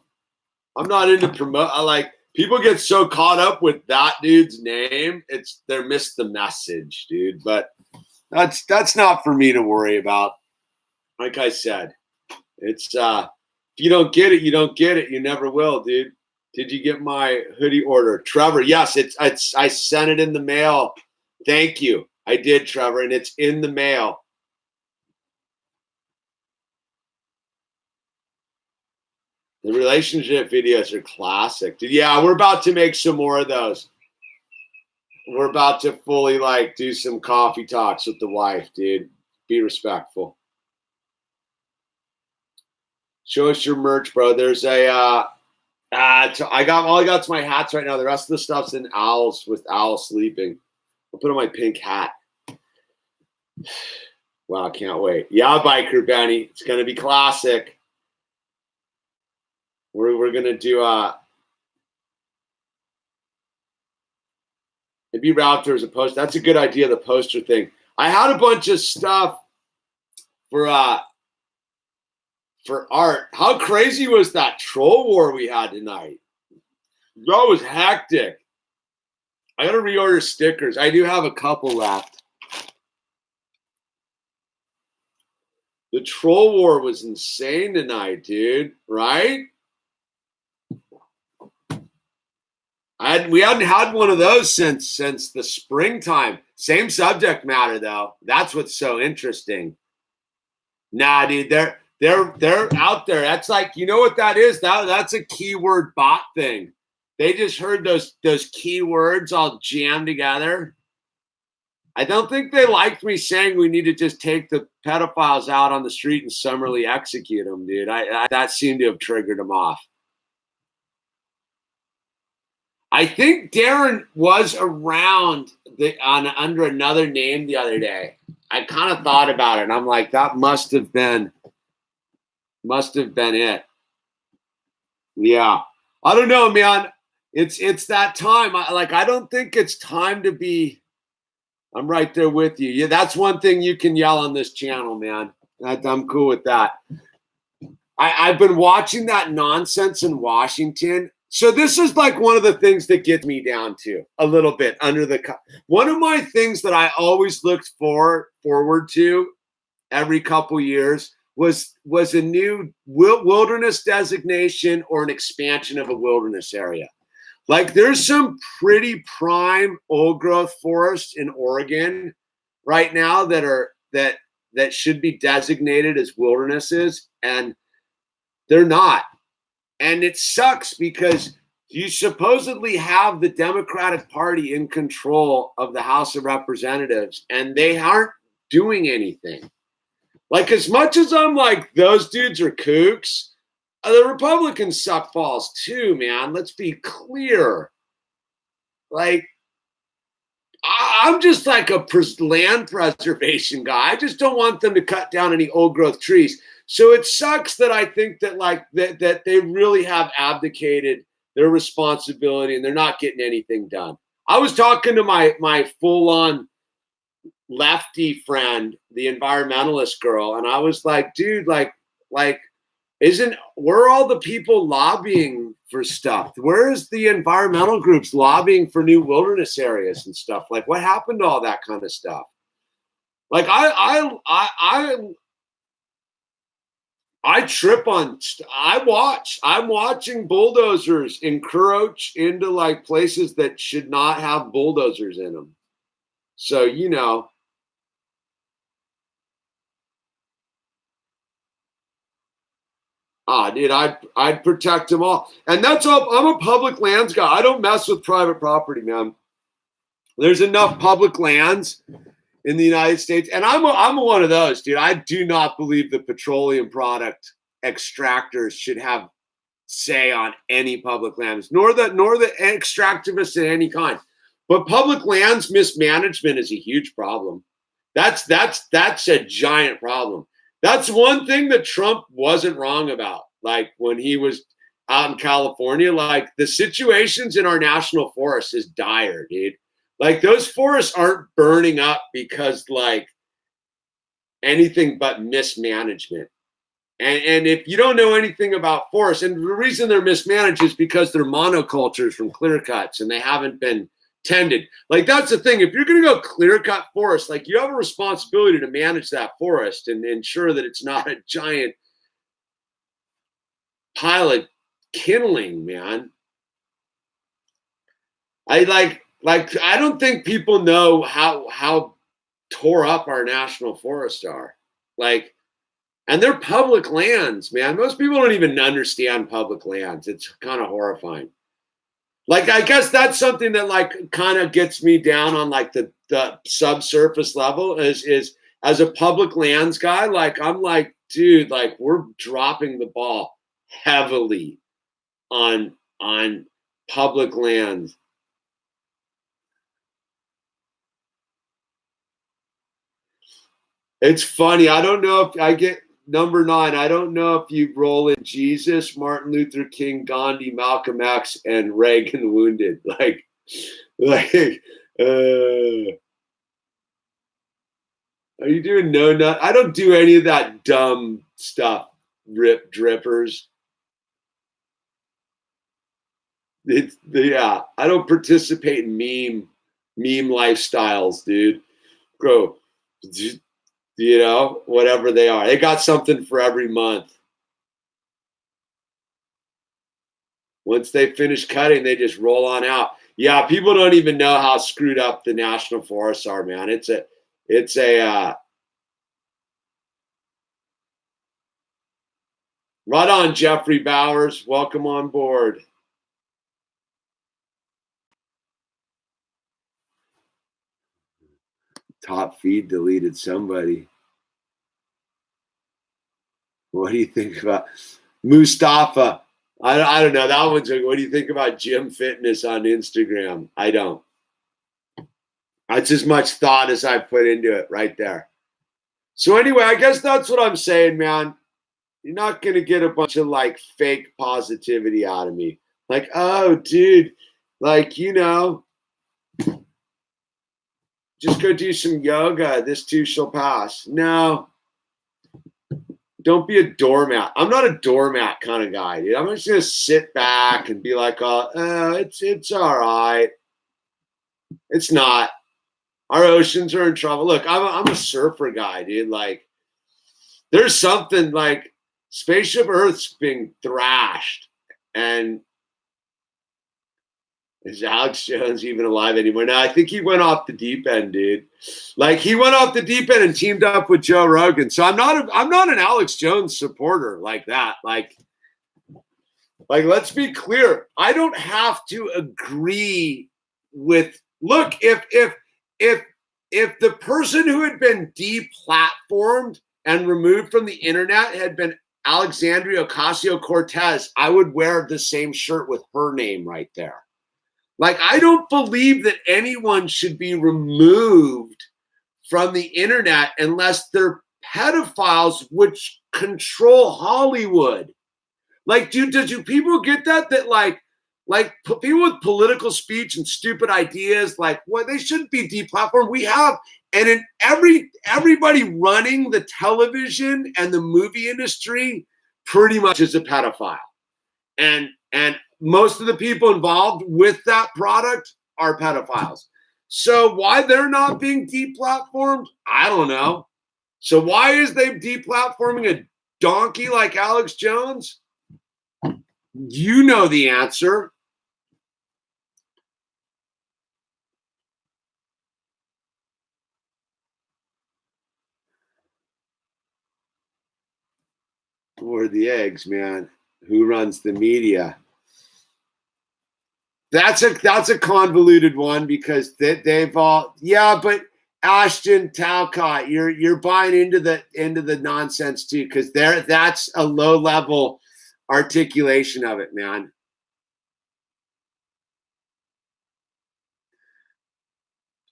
I'm not into promote. I like people get so caught up with that dude's name. They're missed the message, dude. But that's not for me to worry about. Like I said, it's if you don't get it, you don't get it. You never will, dude. Did you get my hoodie order? Trevor, yes, I sent it in the mail. Thank you. I did, Trevor, and it's in the mail. The relationship videos are classic. Dude, yeah, we're about to make some more of those. We're about to fully like do some coffee talks with the wife, dude. Be respectful. Show us your merch, bro. There's a I got all I got's my hats right now. The rest of the stuff's in owls with owls sleeping. I'll put on my pink hat. Wow, can't wait. Yeah, biker Benny. It's gonna be classic. We're gonna do maybe Ralph there's a post. That's a good idea, the poster thing. I had a bunch of stuff for art. How crazy was that troll war we had tonight? That was hectic. I gotta reorder stickers. I do have a couple left. The troll war was insane tonight, dude. Right? We hadn't had one of those since the springtime. Same subject matter though. That's what's so interesting. Nah, dude, they're out there. That's like, you know what that is? That's a keyword bot thing. They just heard those keywords all jammed together. I don't think they liked me saying we need to just take the pedophiles out on the street and summarily execute them, dude. That seemed to have triggered them off. I think Darren was around under another name the other day. I kind of thought about it, and I'm like, that must have been it. Yeah, I don't know, man. It's that time. I don't think it's time to be. I'm right there with you. Yeah, that's one thing you can yell on this channel, man. I'm cool with that. I've been watching that nonsense in Washington. So this is like one of the things that gets me down to a little bit under the. One of my things that I always looked forward to every couple years was a new wilderness designation or an expansion of a wilderness area. Like there's some pretty prime old growth forests in Oregon right now that should be designated as wildernesses, and they're not. And it sucks because you supposedly have the Democratic Party in control of the House of Representatives, and they aren't doing anything. Like, as much as I'm like, those dudes are kooks, the Republicans suck balls too, man. Let's be clear. Like, I'm just like a land preservation guy. I just don't want them to cut down any old growth trees. So it sucks that I think that that they really have abdicated their responsibility and they're not getting anything done. I was talking to my full-on lefty friend, the environmentalist girl, and I was like, dude, like where are all the people lobbying for stuff? Where is the environmental groups lobbying for new wilderness areas and stuff? Like, what happened to all that kind of stuff? Like, I trip on. I'm watching bulldozers encroach into like places that should not have bulldozers in them. So you know. Dude, I'd protect them all. And that's all. I'm a public lands guy. I don't mess with private property, man. There's enough public lands in the United States. And I'm one of those, dude. I do not believe the petroleum product extractors should have say on any public lands, nor the extractivists of any kind. But public lands mismanagement is a huge problem. That's a giant problem. That's one thing that Trump wasn't wrong about. Like when he was out in California, like the situations in our national forests is dire, dude. Like those forests aren't burning up because like anything but mismanagement. And if you don't know anything about forests, and the reason they're mismanaged is because they're monocultures from clear cuts and they haven't been tended. Like that's the thing. If you're going to go clear cut forest, like you have a responsibility to manage that forest and ensure that it's not a giant pile of kindling, man. I don't think people know how tore up our national forests are. Like And they're public lands, man. Most people don't even understand public lands. It's kind of horrifying. Like, I guess that's something that like kind of gets me down on like the subsurface level is as a public lands guy, like I'm like, dude, like we're dropping the ball heavily on public lands. It's funny. I don't know if I get number 9. I don't know if you roll in Jesus, Martin Luther King, Gandhi, Malcolm X, and Reagan wounded. Like, are you doing no nut? I don't do any of that dumb stuff. Rip drippers. Yeah. I don't participate in meme lifestyles, dude. Bro, you know, whatever they are. They got something for every month. Once they finish cutting, they just roll on out. Yeah, people don't even know how screwed up the national forests are, man. It's a right on, Jeffrey Bowers. Welcome on board. Top feed deleted somebody. What do you think about Mustafa? I don't know. That one's like, what do you think about gym fitness on Instagram? I don't. That's as much thought as I put into it right there. So anyway, I guess that's what I'm saying, man. You're not going to get a bunch of like fake positivity out of me. Like, oh, dude, like, you know, just go do some yoga. This too shall pass. No. Don't be a doormat. I'm not a doormat kind of guy, dude. I'm just gonna sit back and be like, it's all right. It's not. Our oceans are in trouble. Look, I'm a surfer guy, dude. Like, there's something like Spaceship Earth's being thrashed, and is Alex Jones even alive anymore? No, I think he went off the deep end, dude. Like, he went off the deep end and teamed up with Joe Rogan. So I'm not an Alex Jones supporter like that. Like let's be clear. I don't have to agree with. Look, if the person who had been deplatformed and removed from the internet had been Alexandria Ocasio-Cortez, I would wear the same shirt with her name right there. Like, I don't believe that anyone should be removed from the internet unless they're pedophiles which control Hollywood. Like, do people get that? That like people with political speech and stupid ideas, like, what, they shouldn't be deplatformed. We have, and in everybody running the television and the movie industry pretty much is a pedophile. And most of the people involved with that product are pedophiles. So why they're not being deplatformed, I don't know. So why is they deplatforming a donkey like Alex Jones? You know the answer. Or the eggs, man. Who runs the media? That's a convoluted one because they've all, yeah, but Ashton Talcott, you're buying into the nonsense too, because that's a low level articulation of it, man.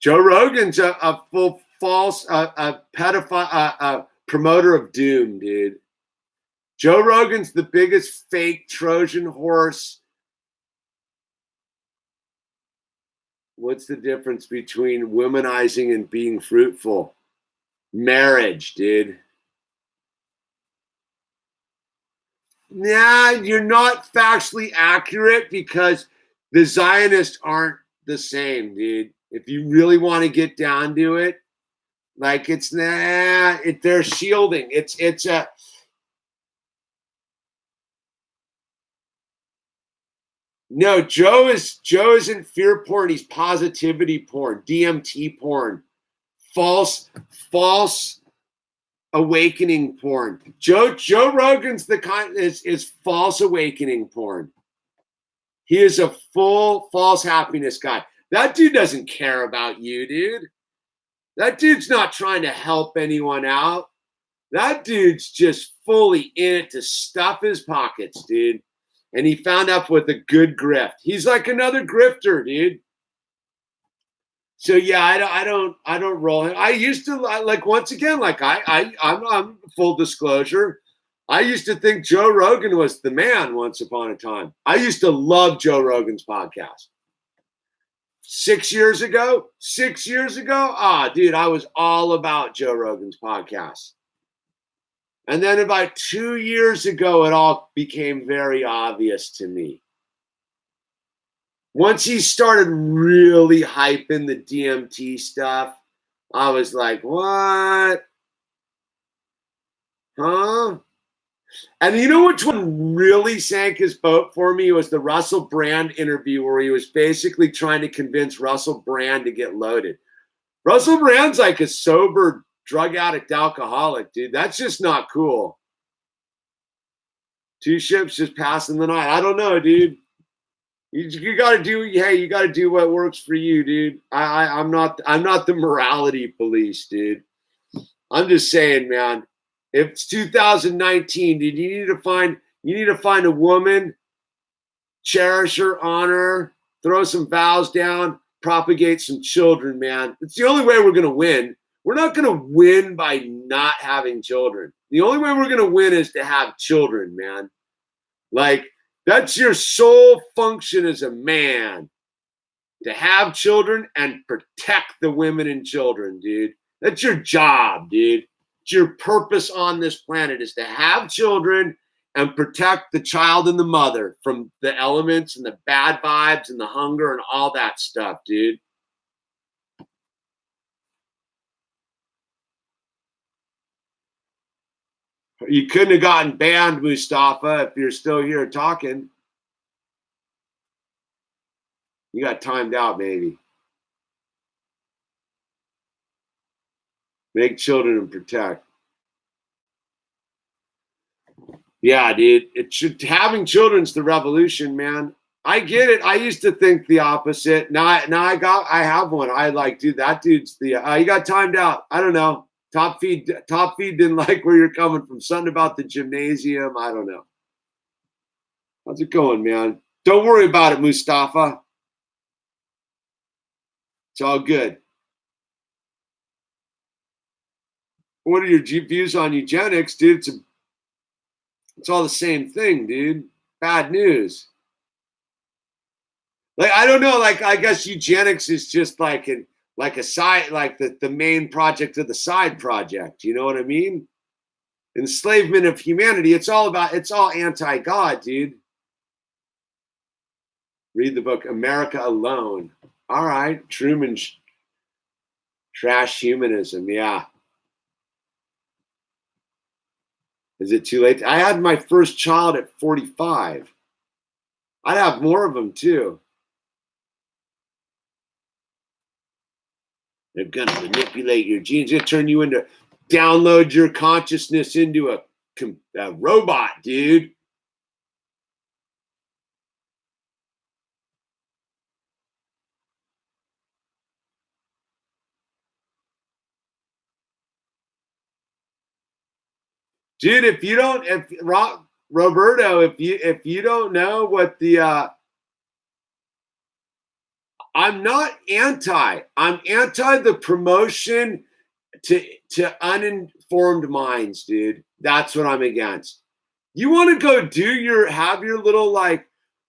Joe Rogan's a full false pedophile, a promoter of doom, dude. Joe Rogan's the biggest fake Trojan horse. What's the difference between womanizing and being fruitful? Marriage, dude. Nah, you're not factually accurate because the Zionists aren't the same, dude. If you really want to get down to it, like, it's they're shielding. It's a. No, Joe isn't fear porn. He's positivity porn, DMT porn, false awakening porn. Joe Rogan's the kind is false awakening porn. He is a full false happiness guy. That dude doesn't care about you, dude. That dude's not trying to help anyone out. That dude's just fully in it to stuff his pockets, dude. And he found up with a good grift. He's like another grifter, dude. So yeah, I don't roll him. I used to like, once again, like I'm full disclosure. I used to think Joe Rogan was the man once upon a time. I used to love Joe Rogan's podcast. 6 years ago, dude, I was all about Joe Rogan's podcast. And then about 2 years ago, it all became very obvious to me. Once he started really hyping the DMT stuff, I was like, what? Huh? And you know which one really sank his boat for me? It was the Russell Brand interview where he was basically trying to convince Russell Brand to get loaded. Russell Brand's like a sober drug addict alcoholic, dude. That's just not cool. Two ships just passing the night. I don't know, dude. You got to do, hey, you got to do what works for you, dude. I'm not the morality police, dude. I'm just saying, man. If it's 2019, dude, you need to find a woman, cherish her, honor her, throw some vows down, propagate some children, man. It's the only way we're gonna win. We're not gonna win by not having children. The only way we're gonna win is to have children, man. Like, that's your sole function as a man, to have children and protect the women and children, dude. That's your job, dude. Your purpose on this planet is to have children and protect the child and the mother from the elements and the bad vibes and the hunger and all that stuff, dude. You couldn't have gotten banned, Mustafa, if you're still here talking. You got timed out, maybe. Make children and protect. Yeah, dude. Having children's the revolution, man. I get it. I used to think the opposite. Now I have one. I like, dude, that dude's the you got timed out. I don't know. Top feed didn't like where you're coming from. Something about the gymnasium. I don't know. How's it going, man? Don't worry about it, Mustafa. It's all good. What are your views on eugenics, dude? It's all the same thing, dude. Bad news. Like, I don't know. Like, I guess eugenics is just like a side, like the main project of the side project. You know what I mean? Enslavement of humanity. It's all anti-God, dude. Read the book America Alone. All right, Truman's trash humanism. Yeah. Is it too late? I had my first child at 45. I'd have more of them too. They're going to manipulate your genes. They'll turn you into, download your consciousness into a robot, dude. Dude, Roberto, if you don't know what the I'm not anti. I'm anti the promotion to uninformed minds, dude. That's what I'm against. You want to go have your little like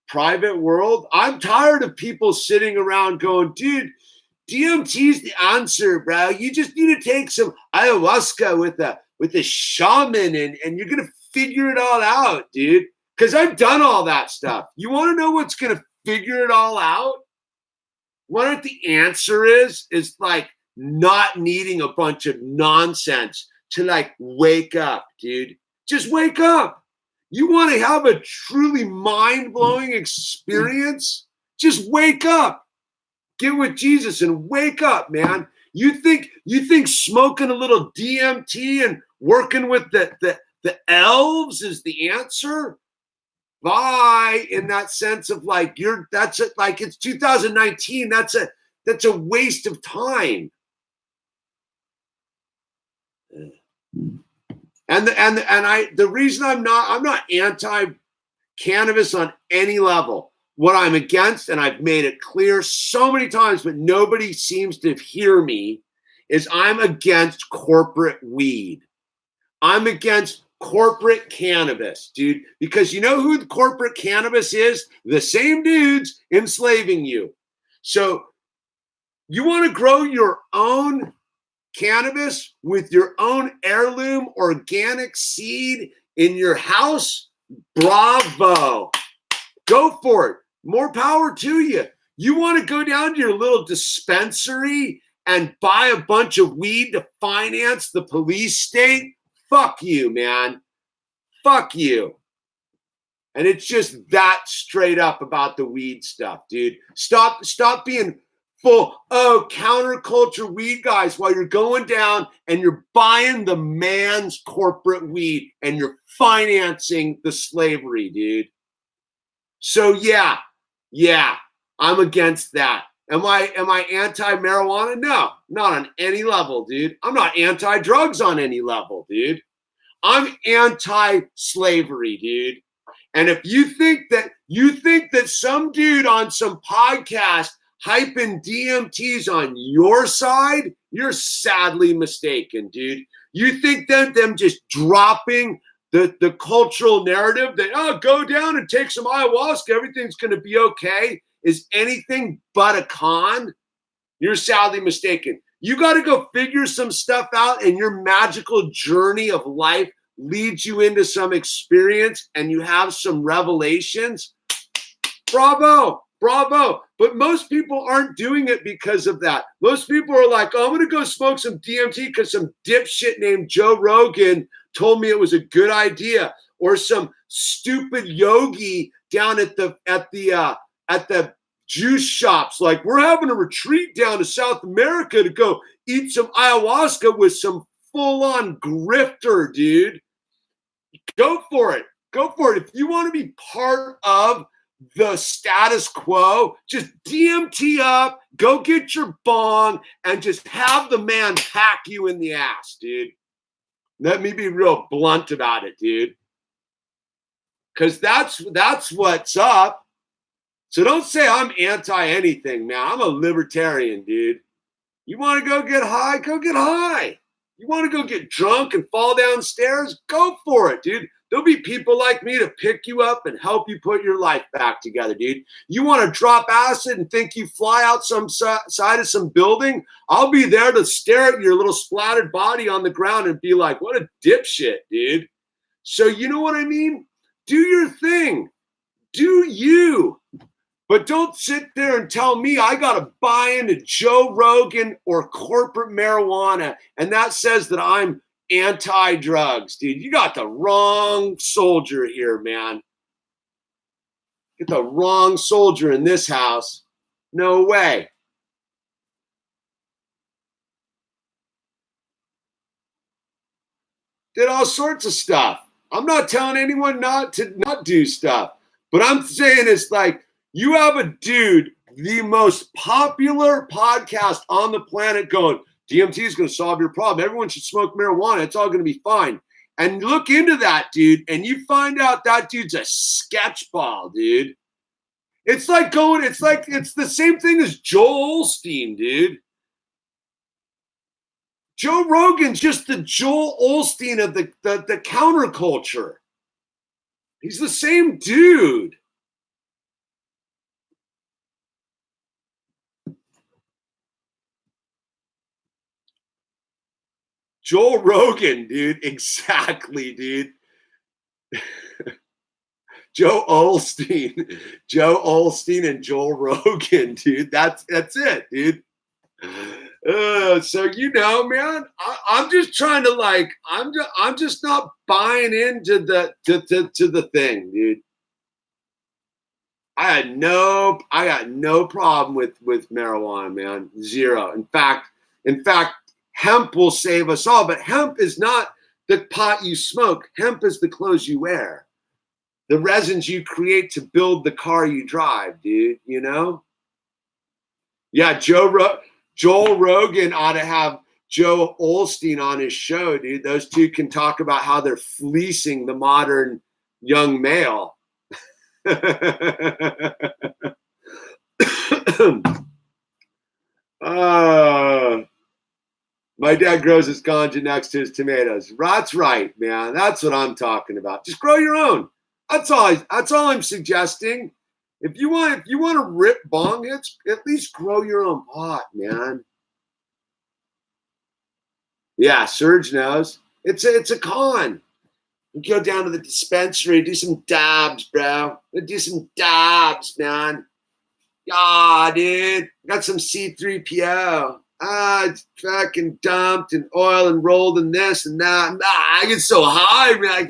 private world? I'm tired of people sitting around going, dude, DMT's the answer, bro. You just need to take some ayahuasca with a shaman and you're gonna figure it all out, dude. Because I've done all that stuff. You want to know what's gonna figure it all out? What the answer is like not needing a bunch of nonsense to like wake up, dude. Just wake up. You want to have a truly mind-blowing experience? Just wake up. Get with Jesus and wake up, man. You think smoking a little DMT and Working with the elves is the answer. Bye, in that sense of like that's it, like it's 2019. That's a waste of time. And the reason I'm not anti-cannabis on any level. What I'm against, and I've made it clear so many times, but nobody seems to hear me, is I'm against corporate weed. I'm against corporate cannabis, dude, because you know who the corporate cannabis is? The same dudes enslaving you. So you want to grow your own cannabis with your own heirloom organic seed in your house? Bravo. Go for it. More power to you. You want to go down to your little dispensary and buy a bunch of weed to finance the police state? Fuck you, man. Fuck you. And it's just that straight up about the weed stuff, dude. Stop being full, counterculture weed guys, while you're going down and you're buying the man's corporate weed and you're financing the slavery, dude. So yeah, I'm against that. Am I anti-marijuana? No, not on any level, dude. I'm not anti-drugs on any level, dude. I'm anti-slavery, dude. And if you think that some dude on some podcast hyping DMTs on your side, you're sadly mistaken, dude. You think that them just dropping the cultural narrative that, go down and take some ayahuasca, everything's going to be okay, is anything but a con? You're sadly mistaken. You got to go figure some stuff out, and your magical journey of life leads you into some experience and you have some revelations. Bravo. But most people aren't doing it because of that. Most people are like, I'm going to go smoke some DMT because some dipshit named Joe Rogan told me it was a good idea, or some stupid yogi down at the juice shops, like, we're having a retreat down to South America to go eat some ayahuasca with some full-on grifter, dude. Go for it. If you want to be part of the status quo, just DMT up, go get your bong, and just have the man pack you in the ass, dude. Let me be real blunt about it, dude. Because that's what's up. So don't say I'm anti anything, man. I'm a libertarian, dude. You want to go get high? Go get high. You want to go get drunk and fall downstairs? Go for it, dude. There'll be people like me to pick you up and help you put your life back together, dude. You want to drop acid and think you fly out some side of some building? I'll be there to stare at your little splattered body on the ground and be like, what a dipshit, dude. So you know what I mean? Do your thing. Do you. But don't sit there and tell me I got to buy into Joe Rogan or corporate marijuana, and that says that I'm anti-drugs, dude. You got the wrong soldier here, man. Get the wrong soldier in this house. No way. Did all sorts of stuff. I'm not telling anyone not to not do stuff, but I'm saying it's like, you have a dude, the most popular podcast on the planet, going, DMT is going to solve your problem. Everyone should smoke marijuana. It's all going to be fine. And look into that dude, and you find out that dude's a sketchball, dude. It's the same thing as Joel Osteen, dude. Joe Rogan's just the Joel Osteen of the counterculture. He's the same dude. Joel Rogan, dude. Exactly, dude. Joe Osteen and Joel Rogan, dude. That's it, dude. So man, I'm just trying to I'm just not buying into the thing, dude. I got no problem with marijuana, man. Zero. In fact, hemp will save us all, but hemp is not The pot you smoke, hemp is the clothes you wear. The resins you create to build the car you drive, dude, you know? Yeah, Joel Rogan ought to have Joe Olstein on his show, dude. Those two can talk about how they're fleecing the modern young male. My dad grows his ganja next to his tomatoes. That's right, man. That's what I'm talking about. Just grow your own. That's all I'm suggesting. If you want to rip bong hits, at least grow your own pot, man. Yeah, Serge knows. It's a con. You go down to the dispensary, do some dabs, bro. Do some dabs, man. Ah, dude. Got some C3PO. It's fucking dumped and oil and rolled and this and that. I get so high, man. I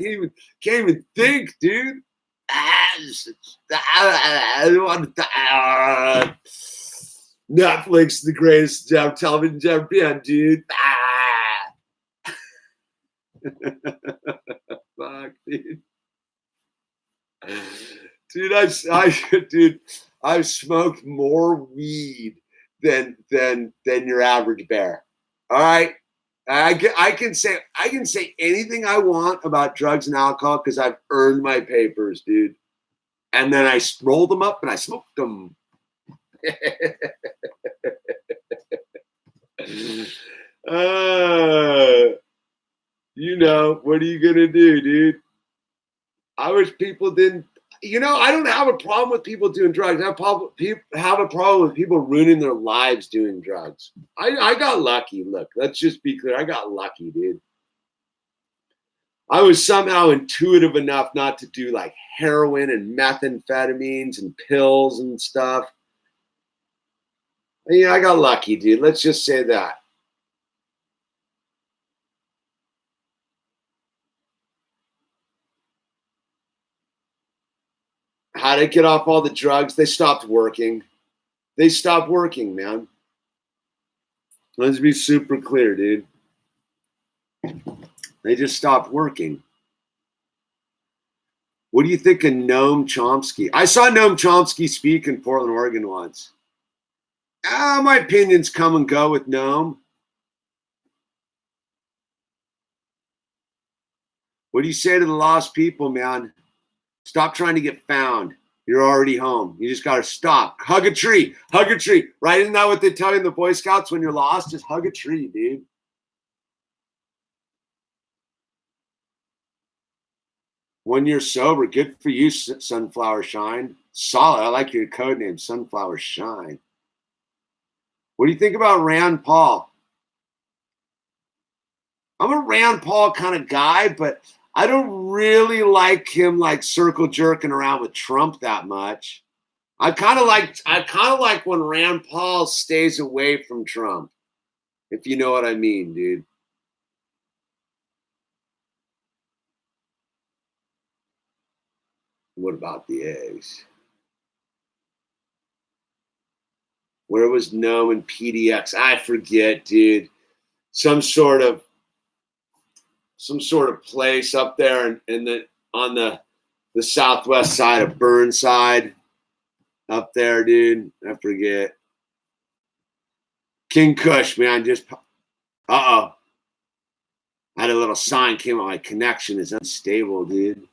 can't even think, dude. Netflix, the greatest television's ever been, dude. Fuck, dude. Dude, I've smoked more weed than your average bear. All right, I can say anything I want about drugs and alcohol because I've earned my papers, dude. And then I rolled them up and I smoked them. You know, what are you gonna do, dude? I wish people didn't. You know, I don't have a problem with people doing drugs. I have a problem with people ruining their lives doing drugs. I got lucky. Look, let's just be clear. I got lucky, dude. I was somehow intuitive enough not to do like heroin and methamphetamines and pills and stuff. Yeah, I got lucky, dude. Let's just say that. How to get off all the drugs? They stopped working. They stopped working, man. Let's be super clear, dude. They just stopped working. What do you think of Noam Chomsky? I saw Noam Chomsky speak in Portland, Oregon once. My opinions come and go with Noam. What do you say to the lost people, man? Stop trying to get found. You're already home. You just got to stop. Hug a tree. Hug a tree. Right? Isn't that what they tell you in the Boy Scouts when you're lost? Just hug a tree, dude. When you're sober, good for you, Sunflower Shine. Solid. I like your code name, Sunflower Shine. What do you think about Rand Paul? I'm a Rand Paul kind of guy, but I don't really like him like circle jerking around with Trump that much. I kind of like when Rand Paul stays away from Trump, if you know what I mean, dude. What about the eggs? Where was Noam and PDX? I forget, dude. Some sort of place up there on the southwest side of Burnside. Up there, dude. I forget. King Kush, man. Just I had a little sign came out. My connection is unstable, dude.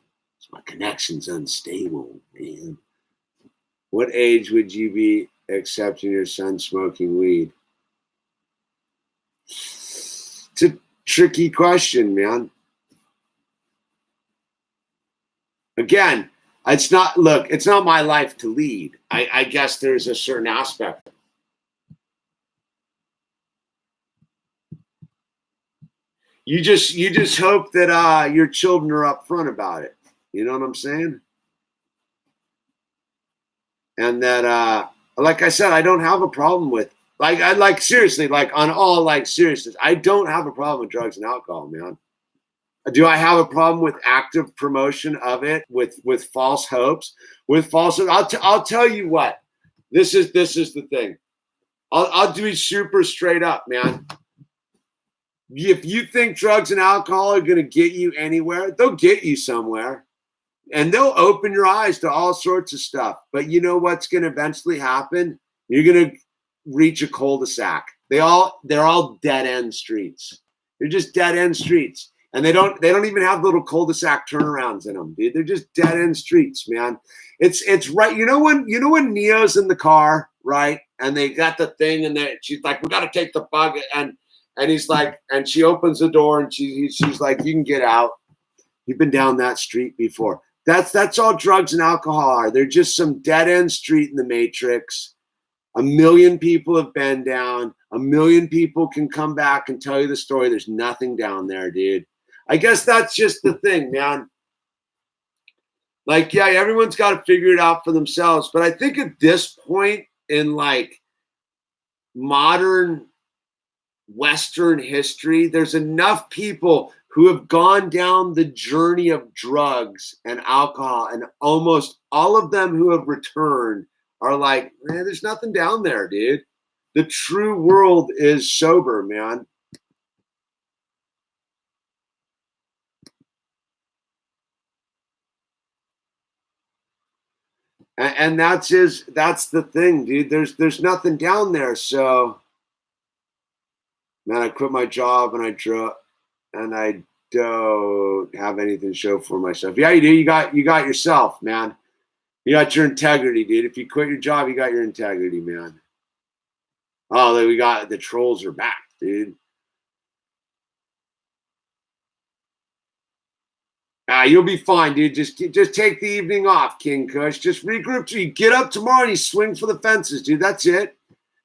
My connection's unstable, man. What age would you be accepting your son smoking weed? It's a tricky question, man. Again, it's not my life to lead. I guess there's a certain aspect. You just hope that your children are upfront about it. You know what I'm saying? And that, like I said, I don't have a problem with seriously, like on all like seriousness, I don't have a problem with drugs and alcohol, man. Do I have a problem with active promotion of it with false hopes? With false hopes? I'll tell you what. This is the thing. I'll do it super straight up, man. If you think drugs and alcohol are going to get you anywhere, they'll get you somewhere. And they'll open your eyes to all sorts of stuff. But you know what's going to eventually happen? You're going to reach a cul-de-sac. They're all dead end streets. They're just dead end streets. And they don't even have little cul-de-sac turnarounds in them, dude. They're just dead end streets, man. It's right. You know when Neo's in the car, right? And they got the thing, and she's like, "We got to take the bug," and he's like, and she opens the door, and she's like, "You can get out. You've been down that street before." That's all drugs and alcohol are. They're just some dead end street in the Matrix. 1 million people have been down. 1 million people can come back and tell you the story. There's nothing down there, dude. I guess that's just the thing, man. Like, yeah, everyone's got to figure it out for themselves. But I think at this point in like modern Western history, there's enough people who have gone down the journey of drugs and alcohol, and almost all of them who have returned are like, man, there's nothing down there, dude. The true world is sober, man. And that's the thing, dude. There's nothing down there. So, man, I quit my job and I don't have anything to show for myself. Yeah, you do. You got yourself, man. You got your integrity, dude. If you quit your job, you got your integrity, man. Oh, we got the trolls are back, dude. You'll be fine, dude. Just take the evening off, King Kush. Just regroup. You get up tomorrow and you swing for the fences, dude. That's it.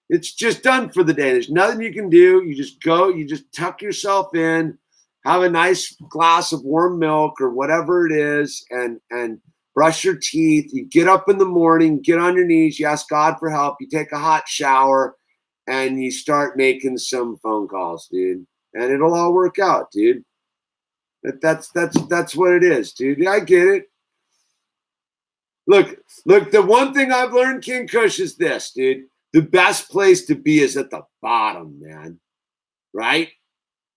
It's just done for the day. There's nothing you can do. You just go. You just tuck yourself in, have a nice glass of warm milk or whatever it is, and brush your teeth. You get up in the morning, get on your knees. You ask God for help. You take a hot shower, and you start making some phone calls, dude. And it'll all work out, dude. That's what it is, dude. I get it. Look, the one thing I've learned, King Kush, is this, dude. The best place to be is at the bottom, man. Right?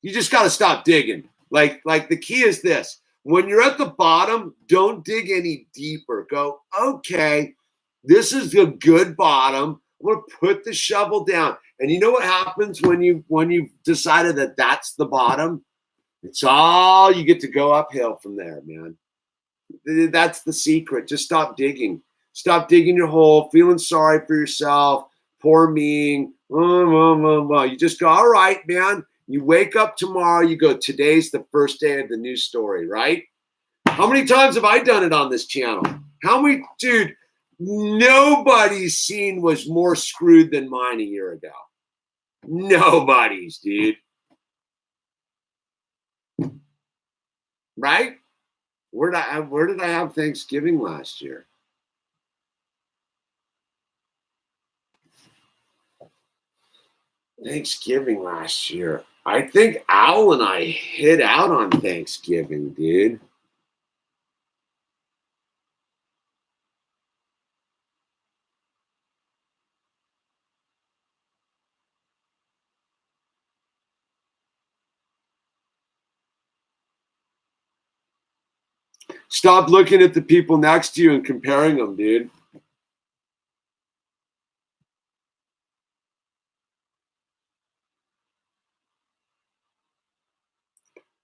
You just got to stop digging. Like the key is this. When you're at the bottom, don't dig any deeper. Go, okay, this is a good bottom. I'm going to put the shovel down. And you know what happens when you've decided that that's the bottom? It's all you get to go uphill from there, man. That's the secret. Just stop digging. Stop digging your hole, feeling sorry for yourself. Poor me. You just go, all right, man. You wake up tomorrow. You go, today's the first day of the new story, right? How many times have I done it on this channel? How many, dude? Nobody's scene was more screwed than mine a year ago. Nobody's, dude. Right? Where did I have Thanksgiving last year? Thanksgiving last year. I think Owl and I hid out on Thanksgiving, dude. Stop looking at the people next to you and comparing them, dude.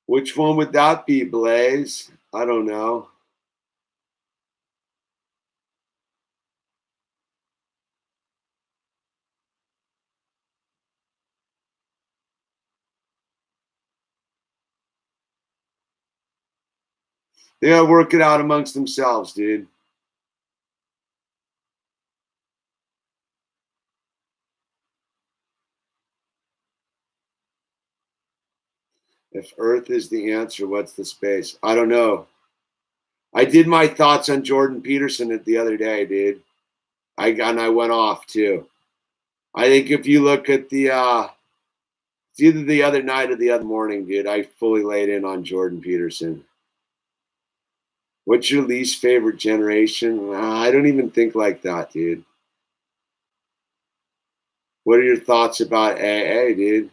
Which one would that be, Blaze? I don't know. They gotta work it out amongst themselves, dude. If Earth is the answer, what's the space? I don't know. I did my thoughts on Jordan Peterson the other day, dude. I went off too. I think if you look at it's either the other night or the other morning, dude, I fully laid in on Jordan Peterson. What's your least favorite generation? I don't even think like that, dude. What are your thoughts about AA, dude?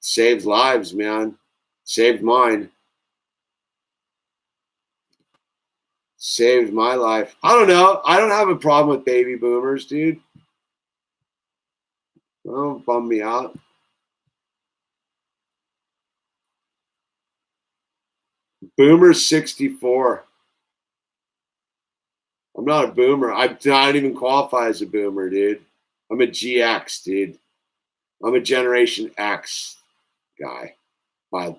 Saves lives, man. Saved mine. Saved my life. I don't know. I don't have a problem with baby boomers, dude. Don't bum me out. Boomer 64. I'm not a boomer. I don't even qualify as a boomer, dude. I'm a GX, dude. I'm a Generation X guy. My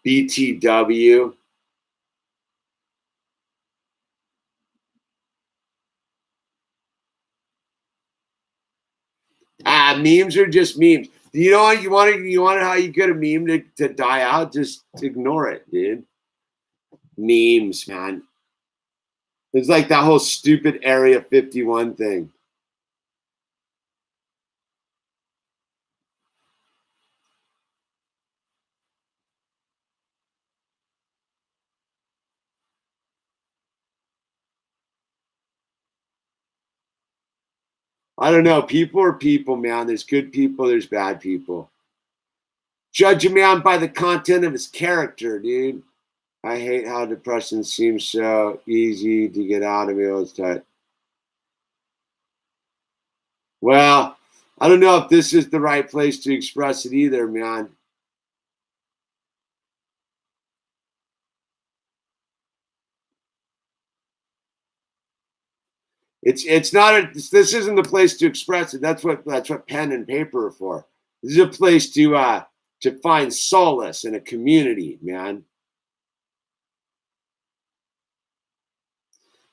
BTW. Memes are just memes. You know what? You want how you get a meme to die out? Just ignore it, dude. Memes, man. It's like that whole stupid Area 51 thing. I don't know. People are people, man. There's good people, there's bad people. Judge a man by the content of his character, dude. I hate how depression seems so easy to get out of it all the time. Well, I don't know if this is the right place to express it either, man. It's not a this isn't the place to express it. That's what pen and paper are for. This is a place to find solace in a community, man.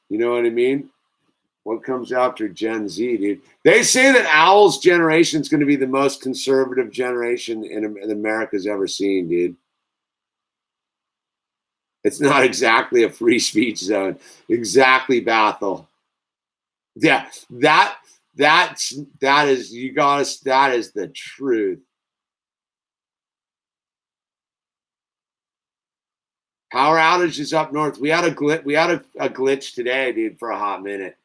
You know what I mean? What comes after Gen Z, dude? They say that Owl's generation is going to be the most conservative generation in America's ever seen, dude. It's not exactly a free speech zone. Exactly, Bethel. Yeah, that is you got us. That is the truth. Power outages up north. We had a glitch. We had a glitch today, dude, for a hot minute.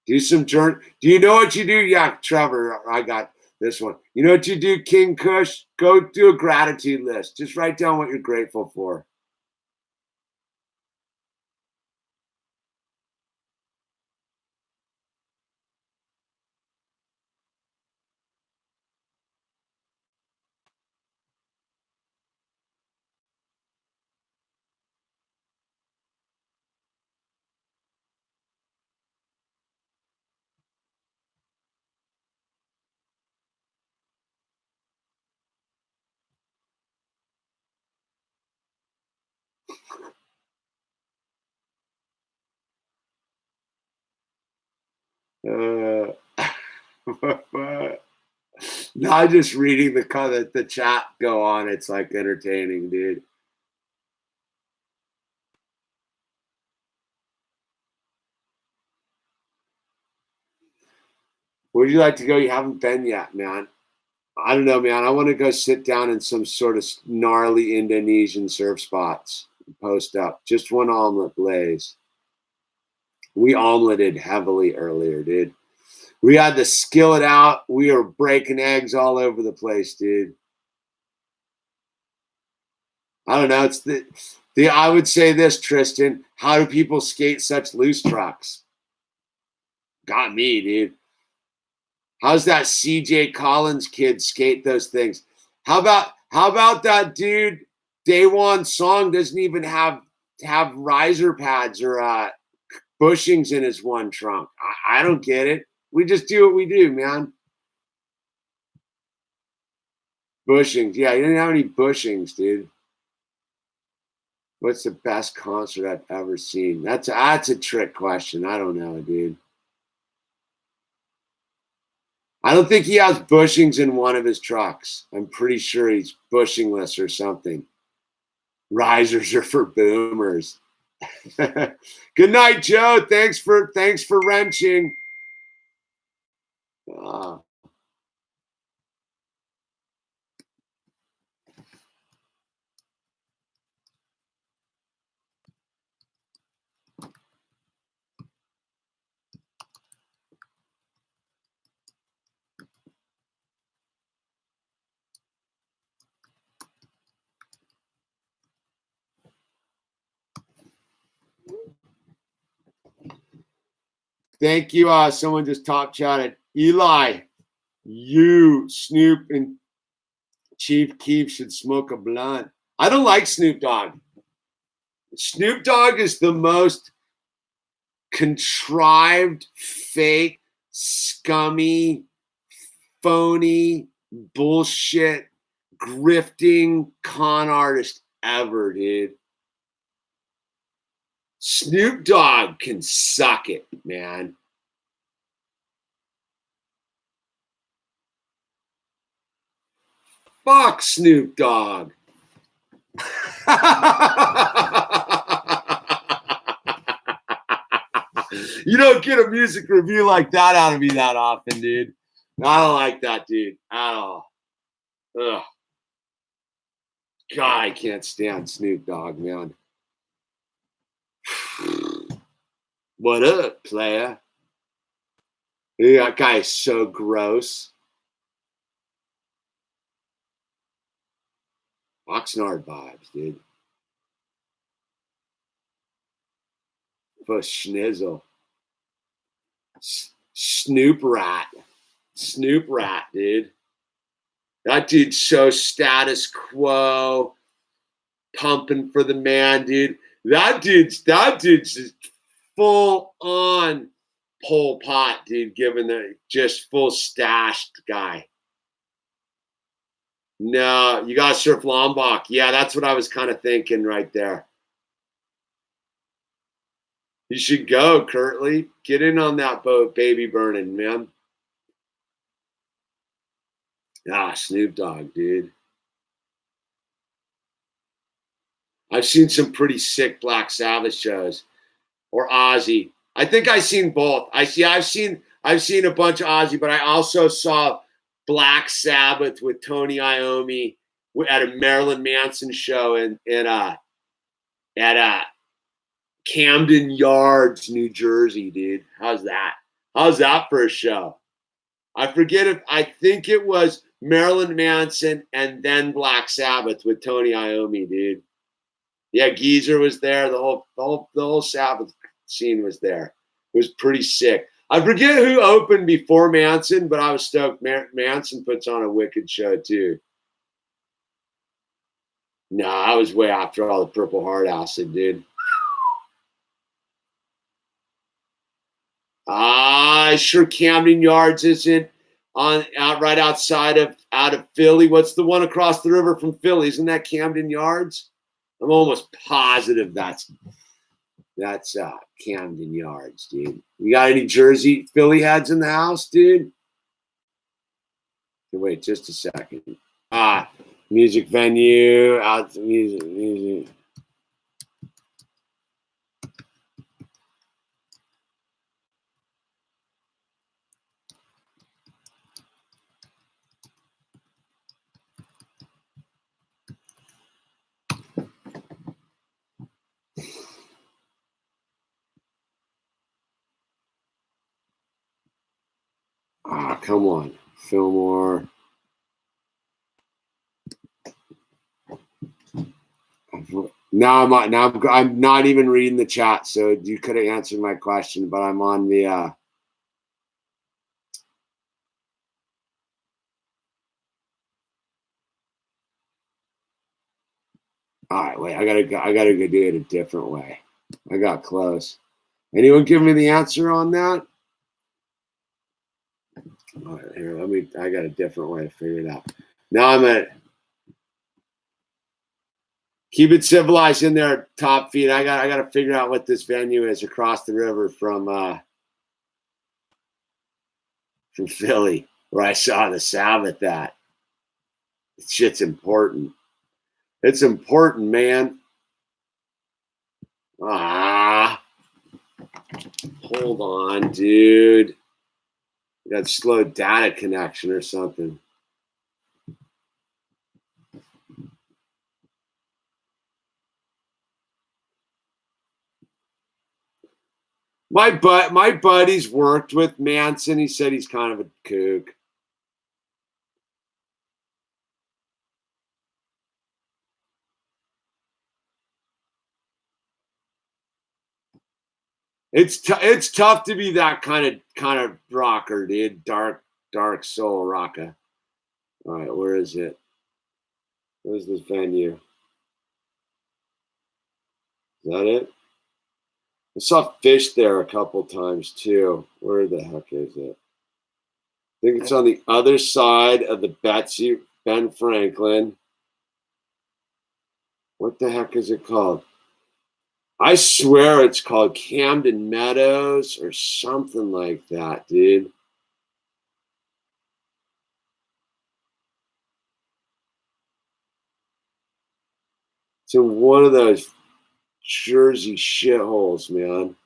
Do some journal. Do you know what you do? Yeah, Trevor, I got this one. You know what you do, King Kush? Go do a gratitude list. Just write down what you're grateful for. Uh, Not just reading the chat go on. It's like entertaining, dude. Where'd you like to go? You haven't been yet, man. I don't know, man. I want to go sit down in some sort of gnarly Indonesian surf spots. Post up. Just one omelet blaze. We omeleted heavily earlier, dude. We had the skillet out. We were breaking eggs all over the place, dude. I don't know. It's the I would say this, Tristan. How do people skate such loose trucks? Got me, dude. How's that CJ Collins kid skate those things? How about that dude? Day One Song doesn't even have riser pads or bushings in his one trunk. I don't get it. We just do what we do, man. Bushings. Yeah, you didn't have any bushings, dude. What's the best concert I've ever seen? That's a trick question. I don't know, dude. I don't think he has bushings in one of his trucks. I'm pretty sure he's bushingless or something. Risers are for boomers. Good night, Joe. Thanks for wrenching. Uh, Thank you. Someone just top chatted. Eli, you, Snoop, and Chief Keef should smoke a blunt. I don't like Snoop Dogg. Snoop Dogg is the most contrived, fake, scummy, phony, bullshit, grifting con artist ever, dude. Snoop Dogg can suck it, man. Fuck Snoop Dogg. You don't get a music review like that out of me that often, dude. I don't like that, dude, at all. Ugh. God, I can't stand Snoop Dogg, man. What up, player? Yeah, that guy is so gross. Oxnard vibes, dude. For schnizzle. Snoop Rat. Snoop Rat, dude. That dude's so status quo, pumping for the man, dude. That dude's just full on Pol Pot, dude, giving the just full stashed guy. No, you gotta surf Lombok. Yeah, that's what I was kind of thinking right there. You should go, Curtly. Get in on that boat, baby burning, man. Ah, Snoop Dogg, dude. I've seen some pretty sick Black Sabbath shows, or Ozzy. I think I've seen both. I've seen a bunch of Ozzy, but I also saw Black Sabbath with Tony Iommi at a Marilyn Manson show at Camden Yards, New Jersey, dude. How's that? How's that for a show? I think it was Marilyn Manson and then Black Sabbath with Tony Iommi, dude. Yeah, Geezer was there. The whole Sabbath scene was there. It was pretty sick. I forget who opened before Manson, but I was stoked. Manson puts on a wicked show too. No, I was way after all the Purple Heart acid, dude. Sure Camden Yards isn't right outside of Philly. What's the one across the river from Philly? Isn't that Camden Yards? I'm almost positive that's Camden Yards, dude. You got any Jersey Philly heads in the house, dude? Wait just a second. Music venue, out music. Come on, Fillmore. I'm not even reading the chat, so you could have answered my question, but I'm on the all right, wait, I gotta go do it a different way. I got close. Anyone give me the answer on that? All right, here, I got a different way to figure it out. Now I'm at keep it civilized in there, top feet. I got to figure out what this venue is across the river from Philly, where I saw the Sabbath at. Shit's important. It's important, man. Hold on, dude. You got slow data connection or something. My buddy's worked with Manson. He said he's kind of a kook. It's tough to be that kind of rocker, dude. Dark soul rocker. All right, where is it? Where's this venue? Is that it? I saw fish there a couple times too. Where the heck is it? I think it's on the other side of the Ben Franklin. What the heck is it called? I swear it's called Camden Meadows or something like that, dude. It's in one of those Jersey shitholes, man.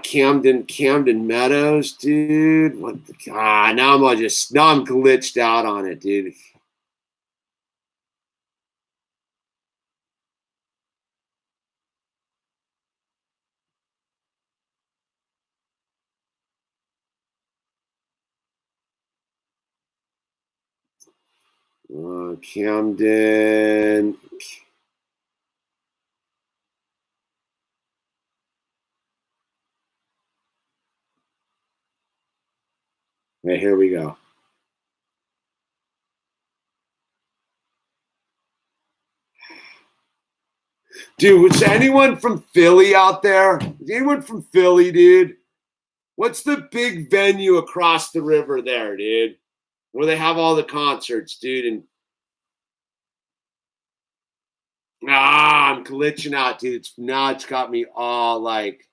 Camden Meadows, dude. What the God? Now I'm glitched out on it, dude. Camden. Right, here we go. Dude, was anyone from Philly out there? Is anyone from Philly, dude? What's the big venue across the river there, dude? Where they have all the concerts, dude? And I'm glitching out, dude. It's got me all like.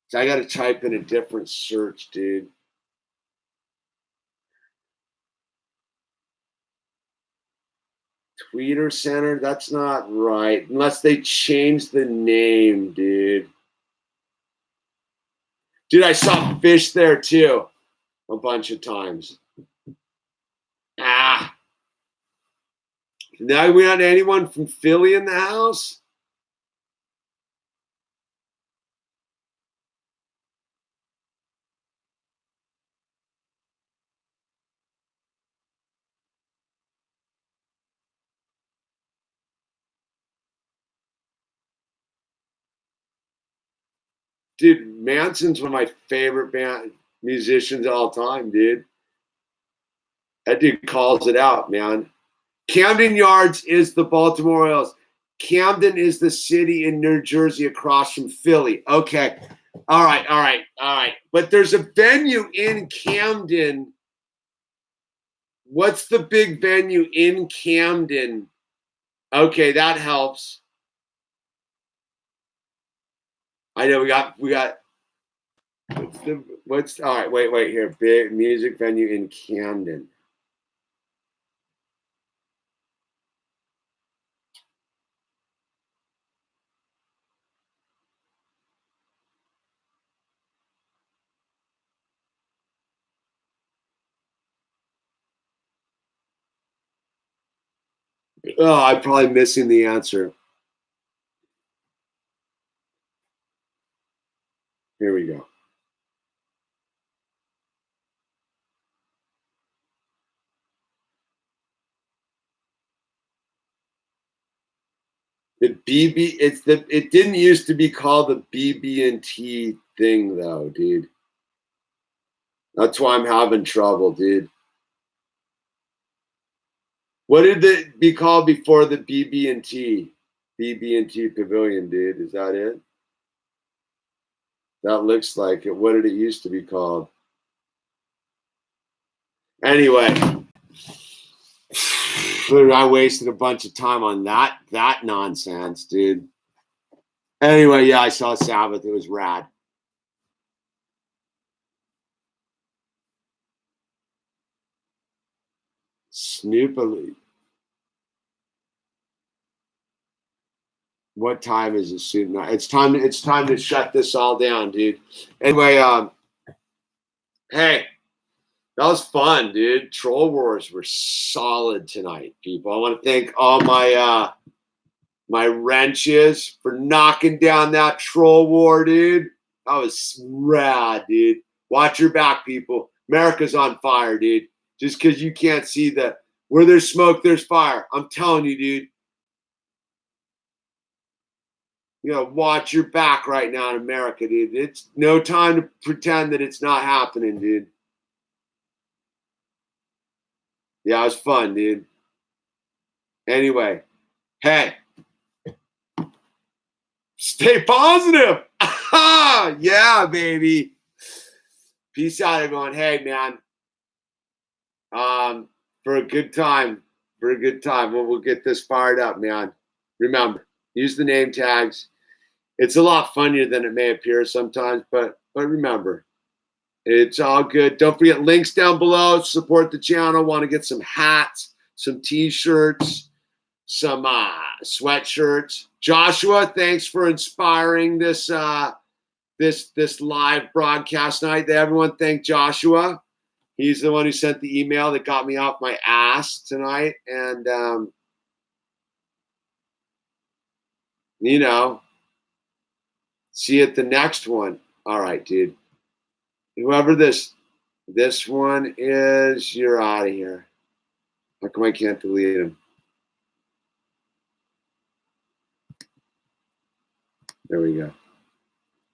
So I got to type in a different search, dude. Tweeter Center? That's not right. Unless they change the name, dude. Dude, I saw fish there too a bunch of times. Now we had anyone from Philly in the house? Dude, Manson's one of my favorite musicians of all time, dude. That dude calls it out, man. Camden Yards is the Baltimore Orioles. Camden is the city in New Jersey across from Philly. Okay. All right. But there's a venue in Camden. What's the big venue in Camden? Okay, that helps. I know we got what's all right, wait here. Big music venue in Camden. Oh, I'm probably missing the answer. Here we go. The BB, it didn't used to be called the BB&T thing though, dude. That's why I'm having trouble, dude. What did it be called before the BB&T? BB&T Pavilion, dude. Is that it? That looks like it. What did it used to be called? Anyway, I wasted a bunch of time on that nonsense, dude. Anyway, yeah, I saw Sabbath. It was rad. Snoop. What time is it soon? It's time to shut this all down, dude. Anyway, hey, that was fun, dude. Troll Wars were solid tonight, people. I want to thank all my my wrenches for knocking down that troll war, dude. That was rad, dude. Watch your back, people. America's on fire, dude. Just because you can't see the Where there's smoke, there's fire. I'm telling you, dude. You gotta watch your back right now in America, dude. It's no time to pretend that it's not happening, dude. Yeah, it was fun, dude. Anyway, hey, stay positive. Yeah, baby. Peace out, everyone. Hey, man. For a good time. We'll get this fired up, man. Remember, use the name tags. It's a lot funnier than it may appear sometimes, but remember, it's all good. Don't forget links down below. Support the channel. Want to get some hats, some t-shirts, some sweatshirts. Joshua, thanks for inspiring this this live broadcast night. Everyone thank Joshua. He's the one who sent the email that got me off my ass tonight. And you know, see you at the next one. All right, dude. Whoever this one is, you're out of here. How come I can't delete him? There we go.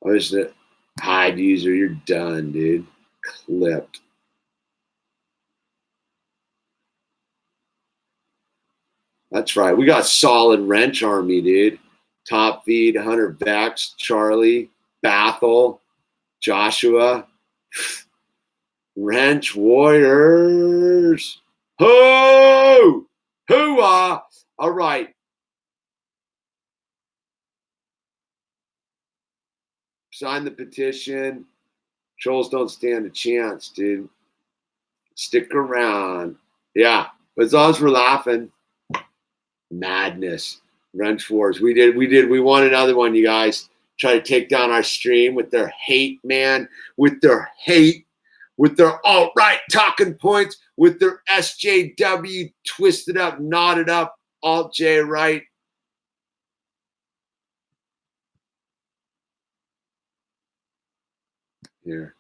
Oh, this is the hide user. You're done, dude. Clipped. That's right. We got solid wrench army, dude. Top feed, Hunter Vex, Charlie, Bathel, Joshua. Wrench warriors. Ho! Hoo-ah! All right. Sign the petition. Trolls don't stand a chance, dude. Stick around. Yeah, but as long as we're laughing. Madness. Wrench wars. We won another one, you guys. Try to take down our stream with their hate, man. With their hate. With their alt-right talking points. With their SJW twisted up, knotted up, alt-J right. Here.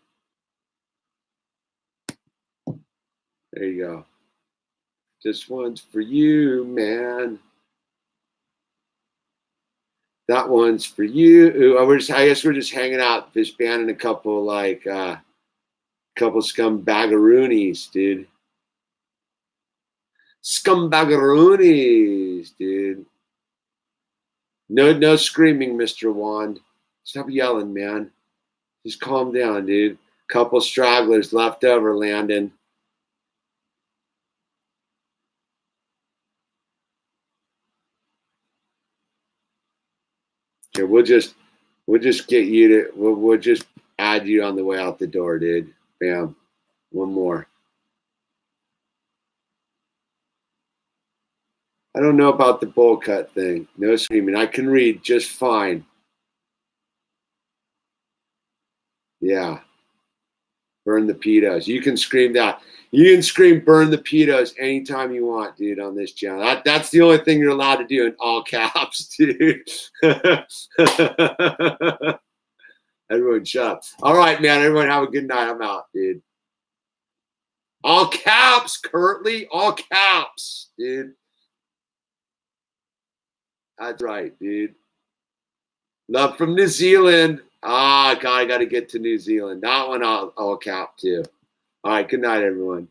There you go. This one's for you, man. That one's for you. I guess we're just hanging out, fish banning a couple couple scumbagaroonies, dude. Scumbagaroonies, dude. No screaming, Mr. Wand. Stop yelling, man. Just calm down, dude. Couple stragglers left over, Landon. Okay, we'll just get you to we'll just add you on the way out the door, dude. Bam. One more. I don't know about the bowl cut thing. No screaming. I can read just fine. Yeah. Burn the pedos. You can scream that. You can scream burn the pedos anytime you want, dude, on this channel. That's the only thing you're allowed to do in all caps, dude. Everyone shut up. All right, man. Everyone have a good night. I'm out, dude. All caps, currently. All caps, dude. That's right, dude. Love from New Zealand. God, I got to get to New Zealand. That one all cap too. All right, good night, everyone.